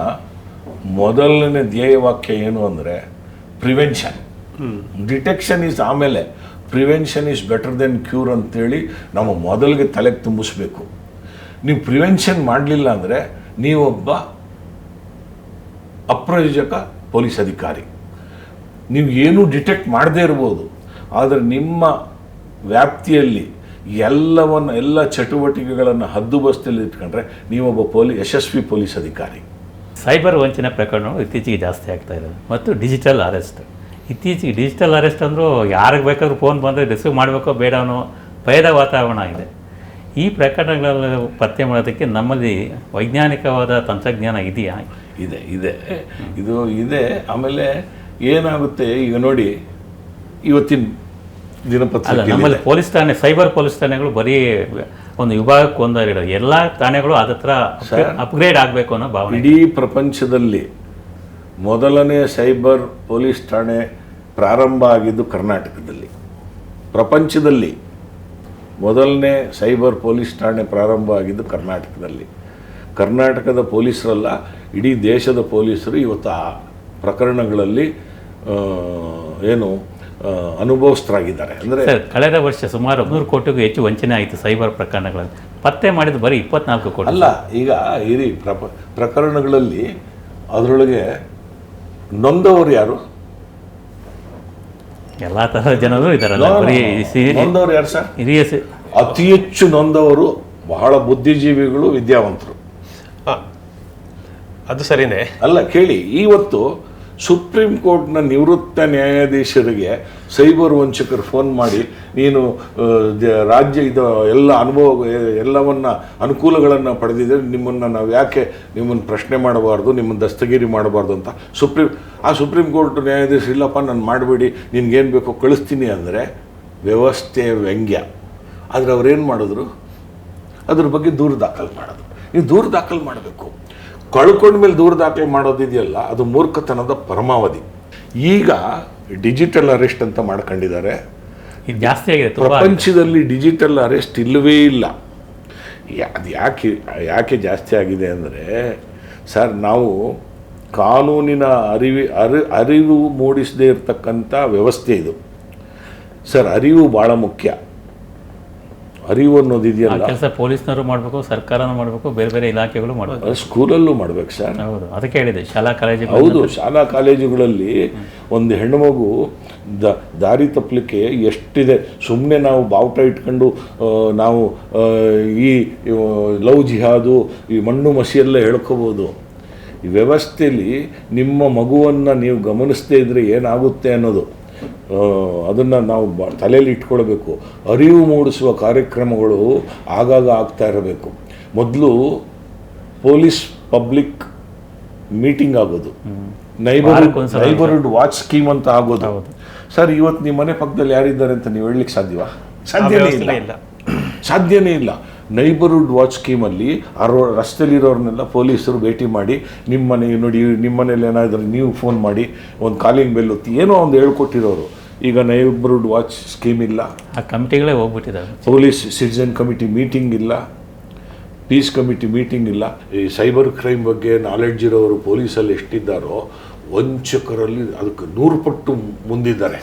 S2: ಮೊದಲನೇ ಧ್ಯೇಯವಾಕ್ಯ ಏನು ಅಂದರೆ ಪ್ರಿವೆನ್ಷನ್. ಡಿಟೆಕ್ಷನ್ ಈಸ್ ಆಮೇಲೆ, prevention is better then cure ಅಂತೇಳಿ ನಾವು ಮೊದಲಿಗೆ ತಲೆಗೆ ತುಂಬಿಸ್ಬೇಕು. ನೀವು ಪ್ರಿವೆನ್ಷನ್ ಮಾಡಲಿಲ್ಲ ಅಂದರೆ ನೀವೊಬ್ಬ ಅಪ್ರಯೋಜಕ ಪೊಲೀಸ್ ಅಧಿಕಾರಿ. ನೀವು ಏನೂ ಡಿಟೆಕ್ಟ್ ಮಾಡದೇ ಇರ್ಬೋದು, ಆದರೆ ನಿಮ್ಮ ವ್ಯಾಪ್ತಿಯಲ್ಲಿ ಎಲ್ಲ ಚಟುವಟಿಕೆಗಳನ್ನು ಹದ್ದುಬಸ್ತಿಯಲ್ಲಿ ಇಟ್ಕೊಂಡ್ರೆ ನೀವೊಬ್ಬ ಯಶಸ್ವಿ ಪೊಲೀಸ್ ಅಧಿಕಾರಿ.
S1: ಸೈಬರ್ ವಂಚನೆ ಪ್ರಕರಣಗಳು ಇತ್ತೀಚೆಗೆ ಜಾಸ್ತಿ ಆಗ್ತಾ ಇರೋದು ಮತ್ತು ಡಿಜಿಟಲ್ ಅರೆಸ್ಟ್. ಇತ್ತೀಚೆಗೆ ಡಿಜಿಟಲ್ ಅರೆಸ್ಟ್ ಅಂದರೂ ಯಾರಿಗೆ ಬೇಕಾದ್ರೂ ಫೋನ್ ಬಂದರೆ ರಿಸೀವ್ ಮಾಡಬೇಕೋ ಬೇಡ ಅನ್ನೋ ಭಯದ ವಾತಾವರಣ ಇದೆ. ಈ ಪ್ರಕರಣಗಳನ್ನು ಪತ್ತೆ ಮಾಡೋದಕ್ಕೆ ನಮ್ಮಲ್ಲಿ ವೈಜ್ಞಾನಿಕವಾದ ತಂತ್ರಜ್ಞಾನ ಇದೆಯಾ?
S2: ಇದು ಇದೆ. ಆಮೇಲೆ ಏನಾಗುತ್ತೆ ಈಗ ನೋಡಿ, ಇವತ್ತಿನ ದಿನಪತ್ರಿಕೆ
S1: ನಮ್ಮಲ್ಲಿ ಪೊಲೀಸ್ ಠಾಣೆ, ಸೈಬರ್ ಪೊಲೀಸ್ ಠಾಣೆಗಳು ಬರೀ ಒಂದು ವಿಭಾಗಕ್ಕೆ ಒಂದಾಗಿರೋ ಎಲ್ಲ ಠಾಣೆಗಳು ಅದ ಹತ್ರ ಅಪ್ಗ್ರೇಡ್ ಆಗಬೇಕು ಅನ್ನೋ ಭಾವನೆ.
S2: ಇಡೀ ಪ್ರಪಂಚದಲ್ಲಿ ಮೊದಲನೇ ಸೈಬರ್ ಪೊಲೀಸ್ ಠಾಣೆ ಪ್ರಾರಂಭ ಆಗಿದ್ದು ಕರ್ನಾಟಕದಲ್ಲಿ. ಪ್ರಪಂಚದಲ್ಲಿ ಮೊದಲನೇ ಸೈಬರ್ ಪೊಲೀಸ್ ಠಾಣೆ ಪ್ರಾರಂಭ ಆಗಿದ್ದು ಕರ್ನಾಟಕದಲ್ಲಿ. ಕರ್ನಾಟಕದ ಪೊಲೀಸರಲ್ಲ, ಇಡೀ ದೇಶದ ಪೊಲೀಸರು ಇವತ್ತು ಆ ಪ್ರಕರಣಗಳಲ್ಲಿ ಅನುಭವಸ್ಥರಾಗಿದ್ದಾರೆ. ಅಂದರೆ
S1: ಕಳೆದ ವರ್ಷ ಸುಮಾರು 100 ಕೋಟಿಗೂ ಹೆಚ್ಚು ವಂಚನೆ ಆಯಿತು ಸೈಬರ್ ಪ್ರಕರಣಗಳಲ್ಲಿ. ಪತ್ತೆ ಮಾಡಿದ್ದು ಬರೀ 24 ಕೋಟಿ
S2: ಅಲ್ಲ. ಈಗ ಪ್ರಕರಣಗಳಲ್ಲಿ ಅದರೊಳಗೆ ನೊಂದವರು ಯಾರು?
S1: ಎಲ್ಲ ತರಹದ ಜನರು ಇದ್ದಾರಲ್ಲ.
S2: ನೊಂದವರು ಯಾರು ಸರ್?
S1: ಹಿರಿಯ
S2: ಅತಿ ಹೆಚ್ಚು ನೊಂದವರು ಬಹಳ ಬುದ್ಧಿಜೀವಿಗಳು, ವಿದ್ಯಾವಂತರು.
S3: ಅದು ಸರಿನೇ
S2: ಅಲ್ಲ, ಕೇಳಿ. ಇವತ್ತು ಸುಪ್ರೀಂ ಕೋರ್ಟ್ನ ನಿವೃತ್ತ ನ್ಯಾಯಾಧೀಶರಿಗೆ ಸೈಬರ್ ವಂಚಕರು ಫೋನ್ ಮಾಡಿ, ನೀನು ರಾಜ್ಯ ಎಲ್ಲ ಅನುಕೂಲಗಳನ್ನು ಪಡೆದಿದ್ದರೆ ನಾವು ಯಾಕೆ ನಿಮ್ಮನ್ನು ಪ್ರಶ್ನೆ ಮಾಡಬಾರ್ದು, ನಿಮ್ಮನ್ನು ದಸ್ತಗಿರಿ ಮಾಡಬಾರ್ದು ಅಂತ ಸುಪ್ರೀಂ ಕೋರ್ಟ್ ನ್ಯಾಯಾಧೀಶ ಇಲ್ಲಪ್ಪ ನಾನು ಮಾಡಬೇಡಿ, ನಿನ್ಗೇನು ಬೇಕೋ ಕಳಿಸ್ತೀನಿ ಅಂದರೆ ವ್ಯವಸ್ಥೆ ವ್ಯಂಗ್ಯ. ಆದರೆ ಅವ್ರೇನು ಮಾಡಿದ್ರು? ಅದ್ರ ಬಗ್ಗೆ ದೂರು ದಾಖಲು ಮಾಡೋದು. ನೀವು ದೂರು ದಾಖಲು ಮಾಡಬೇಕು. ಕಳ್ಕೊಂಡ್ಮೇಲೆ ದೂರು ದಾಖಲೆ ಮಾಡೋದಿದೆಯಲ್ಲ, ಅದು ಮೂರ್ಖತನದ ಪರಮಾವಧಿ. ಈಗ ಡಿಜಿಟಲ್ ಅರೆಸ್ಟ್ ಅಂತ ಮಾಡ್ಕೊಂಡಿದ್ದಾರೆ.
S1: ಜಾಸ್ತಿ ಆಗಿದೆ
S2: ಪ್ರಪಂಚದಲ್ಲಿ. ಡಿಜಿಟಲ್ ಅರೆಸ್ಟ್ ಇಲ್ಲವೇ ಇಲ್ಲ. ಅದು ಯಾಕೆ ಜಾಸ್ತಿ ಆಗಿದೆ ಅಂದರೆ ಸರ್, ನಾವು ಕಾನೂನಿನ ಅರಿವು ಮೂಡಿಸದೇ ಇರತಕ್ಕಂಥ ವ್ಯವಸ್ಥೆ ಇದು ಸರ್. ಅರಿವು ಭಾಳ ಮುಖ್ಯ. ಅರಿವು ಅನ್ನೋದಿದೆಯಲ್ಲ,
S1: ಕೆಲಸ ಪೊಲೀಸ್ನವರು ಮಾಡಬೇಕು, ಸರ್ಕಾರನೂ ಮಾಡಬೇಕು, ಬೇರೆ ಬೇರೆ ಇಲಾಖೆಗಳು ಮಾಡಬೇಕು,
S2: ಸ್ಕೂಲಲ್ಲೂ ಮಾಡ್ಬೇಕು ಸರ್.
S1: ಹೌದು, ಅದಕ್ಕೆ ಹೇಳಿದೆ ಶಾಲಾ ಕಾಲೇಜು.
S2: ಹೌದು, ಶಾಲಾ ಕಾಲೇಜುಗಳಲ್ಲಿ ಒಂದು ಹೆಣ್ಣುಮಗು ದಾರಿ ತಪ್ಪಲಿಕ್ಕೆ ಎಷ್ಟಿದೆ. ಸುಮ್ಮನೆ ನಾವು ಬಾವುಟ ಇಟ್ಕೊಂಡು ನಾವು ಈ ಲವ್ ಜಿಹಾದು, ಈ ಮಣ್ಣು ಮಸಿಯೆಲ್ಲ ಹೇಳ್ಕೋಬೋದು. ಈ ವ್ಯವಸ್ಥೆಯಲ್ಲಿ ನಿಮ್ಮ ಮಗುವನ್ನು ನೀವು ಗಮನಿಸದೇ ಇದ್ದರೆ ಏನಾಗುತ್ತೆ ಅನ್ನೋದು, ಅದನ್ನು ನಾವು ತಲೆಯಲ್ಲಿ ಇಟ್ಕೊಳ್ಬೇಕು. ಅರಿವು ಮೂಡಿಸುವ ಕಾರ್ಯಕ್ರಮಗಳು ಆಗಾಗ ಆಗ್ತಾ ಇರಬೇಕು. ಮೊದಲು ಪೊಲೀಸ್ ಪಬ್ಲಿಕ್ ಮೀಟಿಂಗ್ ಆಗೋದು, ನೈಬರ್ಹುಡ್ ವಾಚ್ ಸ್ಕೀಮ್ ಅಂತ ಆಗೋದು. ಸರ್, ಇವತ್ತು ನಿಮ್ಮ ಮನೆ ಪಕ್ಕದಲ್ಲಿ ಯಾರಿದ್ದಾರೆ ಅಂತ ನೀವು ಹೇಳಲಿಕ್ಕೆ ಸಾಧ್ಯನೇ ಇಲ್ಲ. ನೈಬರ್ಹುಡ್ ವಾಚ್ ಸ್ಕೀಮಲ್ಲಿ ರಸ್ತೆಯಲ್ಲಿರೋರ್ನೆಲ್ಲ ಪೊಲೀಸರು ಭೇಟಿ ಮಾಡಿ, ನಿಮ್ಮ ಮನೆ ನೋಡಿ, ನಿಮ್ಮ ಮನೇಲಿ ಏನಾದರೂ ನೀವು ಫೋನ್ ಮಾಡಿ ಒಂದು ಕಾಲಿಂಗ್ ಬೆಲ್ ಒತ್ತಿ ಏನೋ ಒಂದು ಹೇಳ್ಕೊಟ್ಟಿರೋರು. ಈಗ ನೈಬರ್ಹುಡ್ ವಾಚ್ ಸ್ಕೀಮ್ ಇಲ್ಲ,
S1: ಆ ಕಮಿಟಿಗಳೇ ಹೋಗ್ಬಿಟ್ಟಿದ್ದಾರೆ.
S2: ಪೊಲೀಸ್ ಸಿಟಿಜನ್ ಕಮಿಟಿ ಮೀಟಿಂಗ್ ಇಲ್ಲ, ಪೀಸ್ ಕಮಿಟಿ ಮೀಟಿಂಗ್ ಇಲ್ಲ. ಈ ಸೈಬರ್ ಕ್ರೈಮ್ ಬಗ್ಗೆ ನಾಲೆಡ್ಜ್ ಇರೋರು ಪೊಲೀಸಲ್ಲಿ ಎಷ್ಟಿದ್ದಾರೋ ವಂಚಕರಲ್ಲಿ ಅದಕ್ಕೆ 100 ಪಟ್ಟು ಮುಂದಿದ್ದಾರೆ.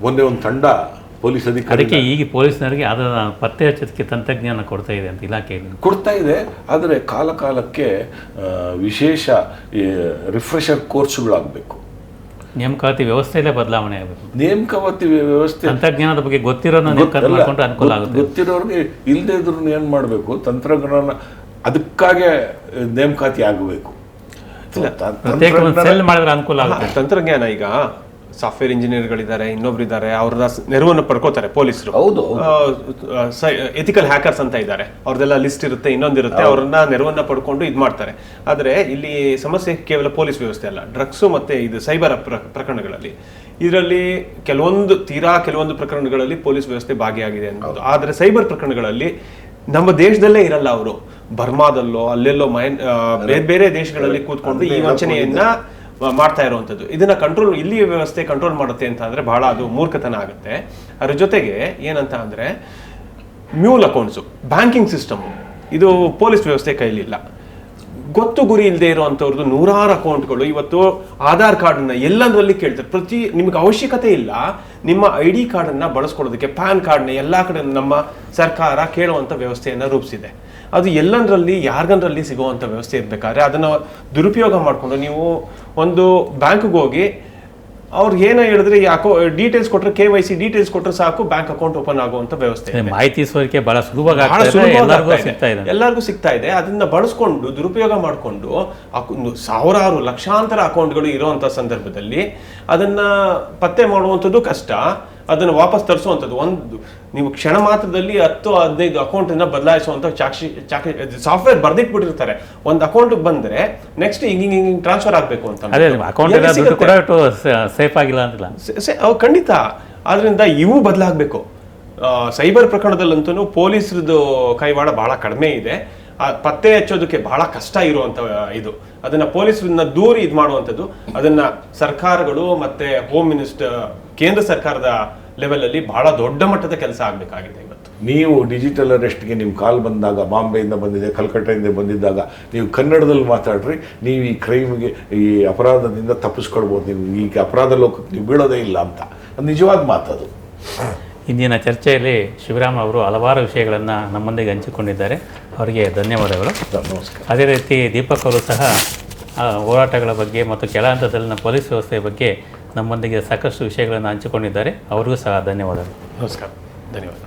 S2: ಮೊನ್ನೆ ಒಂದು ತಂಡ ಪೊಲೀಸ್ ಅಧಿಕಾರಿ,
S1: ಅದಕ್ಕೆ ಈಗ ಪೊಲೀಸ್ನವರಿಗೆ ಅದನ್ನು ಪತ್ತೆ ಹಚ್ಚೋದಕ್ಕೆ ತಂತ್ರಜ್ಞಾನ ಕೊಡ್ತಾ ಇದೆ ಅಂತ ಇಲಾಖೆ
S2: ಕೊಡ್ತಾ ಇದೆ. ಆದರೆ ಕಾಲಕ್ಕೆ ವಿಶೇಷ ರಿಫ್ರೆಷರ್ ಕೋರ್ಸ್ಗಳಾಗಬೇಕು.
S1: ನೇಮಕಾತಿ ವ್ಯವಸ್ಥೆಯಲ್ಲೇ ಬದಲಾವಣೆ ಆಗಬೇಕು.
S2: ನೇಮಕಾತಿ ವ್ಯವಸ್ಥೆ,
S1: ತಂತ್ರಜ್ಞಾನದ ಬಗ್ಗೆ ಗೊತ್ತಿರೋನ ನೇಮಕಾತಿ ಮಾಡಿಕೊಂಡ್ರೆ ಅನುಕೂಲ ಆಗುತ್ತೆ.
S2: ಗೊತ್ತಿರೋರಿಗೆ ಇಲ್ಲದೇ ಇದ್ರೂ ಏನು ಮಾಡಬೇಕು, ತಂತ್ರಜ್ಞಾನ ಅದಕ್ಕಾಗೆ ನೇಮಕಾತಿ ಆಗಬೇಕು.
S1: ಪ್ರತ್ಯೇಕ ಒಂದು ಸೆಲ್ ಮಾಡಿದ್ರೆ ಅನುಕೂಲ ಆಗುತ್ತೆ.
S3: ತಂತ್ರಜ್ಞಾನ ಈಗ ಸಾಫ್ಟ್ವೇರ್ ಇಂಜಿನಿಯರ್ಗಳಿದ್ದಾರೆ, ಇನ್ನೊಬ್ರಿದ್ದಾರೆ, ಅವ್ರ ನೆರವನ್ನು ಪಡ್ಕೋತಾರೆ ಪೊಲೀಸರು.
S2: ಹೌದು.
S3: ಎಥಿಕಲ್ ಹ್ಯಾಕರ್ಸ್ ಅಂತ ಇದ್ದಾರೆ, ಅವ್ರದೆಲ್ಲ ಲಿಸ್ಟ್ ಇರುತ್ತೆ, ಇನ್ನೊಂದಿರುತ್ತೆ, ಅವ್ರನ್ನ ನೆರವನ್ನ ಪಡ್ಕೊಂಡು ಇದು ಮಾಡ್ತಾರೆ. ಆದರೆ ಇಲ್ಲಿ ಸಮಸ್ಯೆ ಕೇವಲ ಪೊಲೀಸ್ ವ್ಯವಸ್ಥೆ ಅಲ್ಲ, ಡ್ರಗ್ಸು ಮತ್ತೆ ಇದು ಸೈಬರ್ ಪ್ರಕರಣಗಳಲ್ಲಿ ಇದರಲ್ಲಿ ಕೆಲವೊಂದು ಪ್ರಕರಣಗಳಲ್ಲಿ ಪೊಲೀಸ್ ವ್ಯವಸ್ಥೆ ಭಾಗಿಯಾಗಿದೆ ಅನ್ಬೋದು. ಆದರೆ ಸೈಬರ್ ಪ್ರಕರಣಗಳಲ್ಲಿ ನಮ್ಮ ದೇಶದಲ್ಲೇ ಇರಲ್ಲ, ಅವರು ಬರ್ಮಾದಲ್ಲೋ ಅಲ್ಲೆಲ್ಲೋ ಬೇರೆ ಬೇರೆ ದೇಶಗಳಲ್ಲಿ ಕೂತ್ಕೊಂಡು ಈ ವಂಚನೆಯನ್ನ ಮಾಡ್ತಾ ಇರುವಂಥದ್ದು. ಇದನ್ನ ಇಲ್ಲಿ ವ್ಯವಸ್ಥೆ ಕಂಟ್ರೋಲ್ ಮಾಡುತ್ತೆ ಅಂತ ಅಂದ್ರೆ ಬಹಳ ಅದು ಮೂರ್ಖತನ ಆಗುತ್ತೆ. ಅದ್ರ ಜೊತೆಗೆ ಏನಂತ ಅಂದ್ರೆ ಮ್ಯೂಲ್ ಅಕೌಂಟ್ಸು, ಬ್ಯಾಂಕಿಂಗ್ ಸಿಸ್ಟಮ್ ಇದು ಪೊಲೀಸ್ ವ್ಯವಸ್ಥೆ ಕೈಲಿಲ್ಲ. ಗೊತ್ತು ಗುರಿ ಇಲ್ಲದೆ ಇರುವಂತವ್ರದ್ದು ನೂರಾರು ಅಕೌಂಟ್ಗಳು ಇವತ್ತು ಆಧಾರ್ ಕಾರ್ಡ್ನ ಎಲ್ಲದರಲ್ಲಿ ಕೇಳ್ತಾರೆ. ನಿಮ್ಗೆ ಅವಶ್ಯಕತೆ ಇಲ್ಲ, ನಿಮ್ಮ ID ಕಾರ್ಡನ್ನ ಬಳಸ್ಕೊಳ್ಳೋದಕ್ಕೆ ಪ್ಯಾನ್ ಕಾರ್ಡ್ನ ಎಲ್ಲಾ ಕಡೆ ನಮ್ಮ ಸರ್ಕಾರ ಕೇಳುವಂತ ವ್ಯವಸ್ಥೆಯನ್ನ ರೂಪಿಸಿದೆ. ಅದು ಎಲ್ಲಂದ್ರಲ್ಲಿ ಯಾರ್ಗಂದ್ರಲ್ಲಿ ಸಿಗುವಂತ ವ್ಯವಸ್ಥೆ ಇರ್ಬೇಕಾದ್ರೆ ಅದನ್ನ ದುರುಪಯೋಗ ಮಾಡ್ಕೊಂಡು ನೀವು ಒಂದು ಬ್ಯಾಂಕ್ಗೆ ಹೋಗಿ ಅವ್ರು ಏನೋ ಹೇಳಿದ್ರೆ ಡೀಟೇಲ್ಸ್ ಕೊಟ್ಟರೆ KYC ಡೀಟೇಲ್ಸ್ ಕೊಟ್ಟರೆ ಸಾಕು, ಬ್ಯಾಂಕ್ ಅಕೌಂಟ್ ಓಪನ್ ಆಗುವಂತ ವ್ಯವಸ್ಥೆ ಇದೆ.
S1: ಮಾಹಿತಿ ಸೋರಿಕೆ ಬಹಳ
S3: ಎಲ್ಲರಿಗೂ ಸಿಗ್ತಾ ಇದೆ. ಅದನ್ನ ಬಳಸ್ಕೊಂಡು ದುರುಪಯೋಗ ಮಾಡಿಕೊಂಡು ಸಾವಿರಾರು ಲಕ್ಷಾಂತರ ಅಕೌಂಟ್ಗಳು ಇರುವಂತ ಸಂದರ್ಭದಲ್ಲಿ ಅದನ್ನ ಪತ್ತೆ ಮಾಡುವಂಥದ್ದು ಕಷ್ಟ, ಅದನ್ನು ವಾಪಸ್ ತರಿಸುವಂಥದ್ದು ನೀವು ಕ್ಷಣ ಮಾತ್ರದಲ್ಲಿ 10-15 ಅಕೌಂಟ್ ಬದಲಾಯಿಸುವಂತ ಸಾಫ್ಟ್ವೇರ್ ಬರ್ದಿಟ್ಬಿಟ್ಟಿರ್ತಾರೆ. ಒಂದು ಅಕೌಂಟ್ ಬಂದ್ರೆ ನೆಕ್ಸ್ಟ್ ಹಿಂಗ್ ಟ್ರಾನ್ಸ್ಫರ್ ಆಗ್ಬೇಕು ಅಂತ. ಖಂಡಿತ. ಆದ್ರಿಂದ ಇವು ಬದಲಾಗಬೇಕು. ಸೈಬರ್ ಪ್ರಕರಣದಲ್ಲಂತೂ ಪೊಲೀಸರದ್ದು ಕೈವಾಡ ಬಹಳ ಕಡಿಮೆ ಇದೆ. ಪತ್ತೆ ಹಚ್ಚೋದಕ್ಕೆ ಬಹಳ ಕಷ್ಟ ಇರುವಂತ ಇದು. ಅದನ್ನ ಪೊಲೀಸರನ್ನ ದೂರಿ ಇದು ಮಾಡುವಂಥದ್ದು, ಅದನ್ನ ಸರ್ಕಾರಗಳು ಮತ್ತೆ ಹೋಮ್ ಮಿನಿಸ್ಟರ್ ಕೇಂದ್ರ ಸರ್ಕಾರದ ಲೆವೆಲ್ ಅಲ್ಲಿ ಬಹಳ ದೊಡ್ಡ ಮಟ್ಟದ ಕೆಲಸ ಆಗಬೇಕಾಗಿದೆ ಇವತ್ತು.
S2: ನೀವು ಡಿಜಿಟಲ್ ಅರೆಸ್ಟ್ಗೆ ನಿಮ್ಮ ಕಾಲ್ ಬಂದಾಗ, ಬಾಂಬೆಯಿಂದ ಬಂದಿದೆ, ಕಲ್ಕಟ್ಟಾದಿಂದ ಬಂದಿದ್ದಾಗ ನೀವು ಕನ್ನಡದಲ್ಲಿ ಮಾತಾಡ್ರಿ, ನೀವು ಈ ಕ್ರೈಮ್ಗೆ ಈ ಅಪರಾಧದಿಂದ ತಪ್ಪಿಸ್ಕೊಳ್ಬೋದು, ನೀವು ಈಗ ಅಪರಾಧ ಲೋಕಕ್ಕೆ ನೀವು ಬೀಳೋದೇ ಇಲ್ಲ ಅಂತ. ಅದು ನಿಜವಾದ ಮಾತದು.
S1: ಇಂದಿನ ಚರ್ಚೆಯಲ್ಲಿ ಶಿವರಾಮ್ ಅವರು ಹಲವಾರು ವಿಷಯಗಳನ್ನು ನಮ್ಮೊಂದಿಗೆ ಹಂಚಿಕೊಂಡಿದ್ದಾರೆ. ಅವರಿಗೆ ಧನ್ಯವಾದಗಳು.
S2: ನಮಸ್ಕಾರ.
S1: ಅದೇ ರೀತಿ ದೀಪಕ್ ಅವರು ಸಹ ಹೋರಾಟಗಳ ಬಗ್ಗೆ ಮತ್ತು ಕೆಳ ಹಂತದಲ್ಲಿನ ಪೊಲೀಸ್ ವ್ಯವಸ್ಥೆಯ ಬಗ್ಗೆ ನಮ್ಮೊಂದಿಗೆ ಸಾಕಷ್ಟು ವಿಷಯಗಳನ್ನು ಹಂಚಿಕೊಂಡಿದ್ದಾರೆ. ಅವರಿಗೂ ಸಹ ಧನ್ಯವಾದಗಳು.
S3: ನಮಸ್ಕಾರ, ಧನ್ಯವಾದ.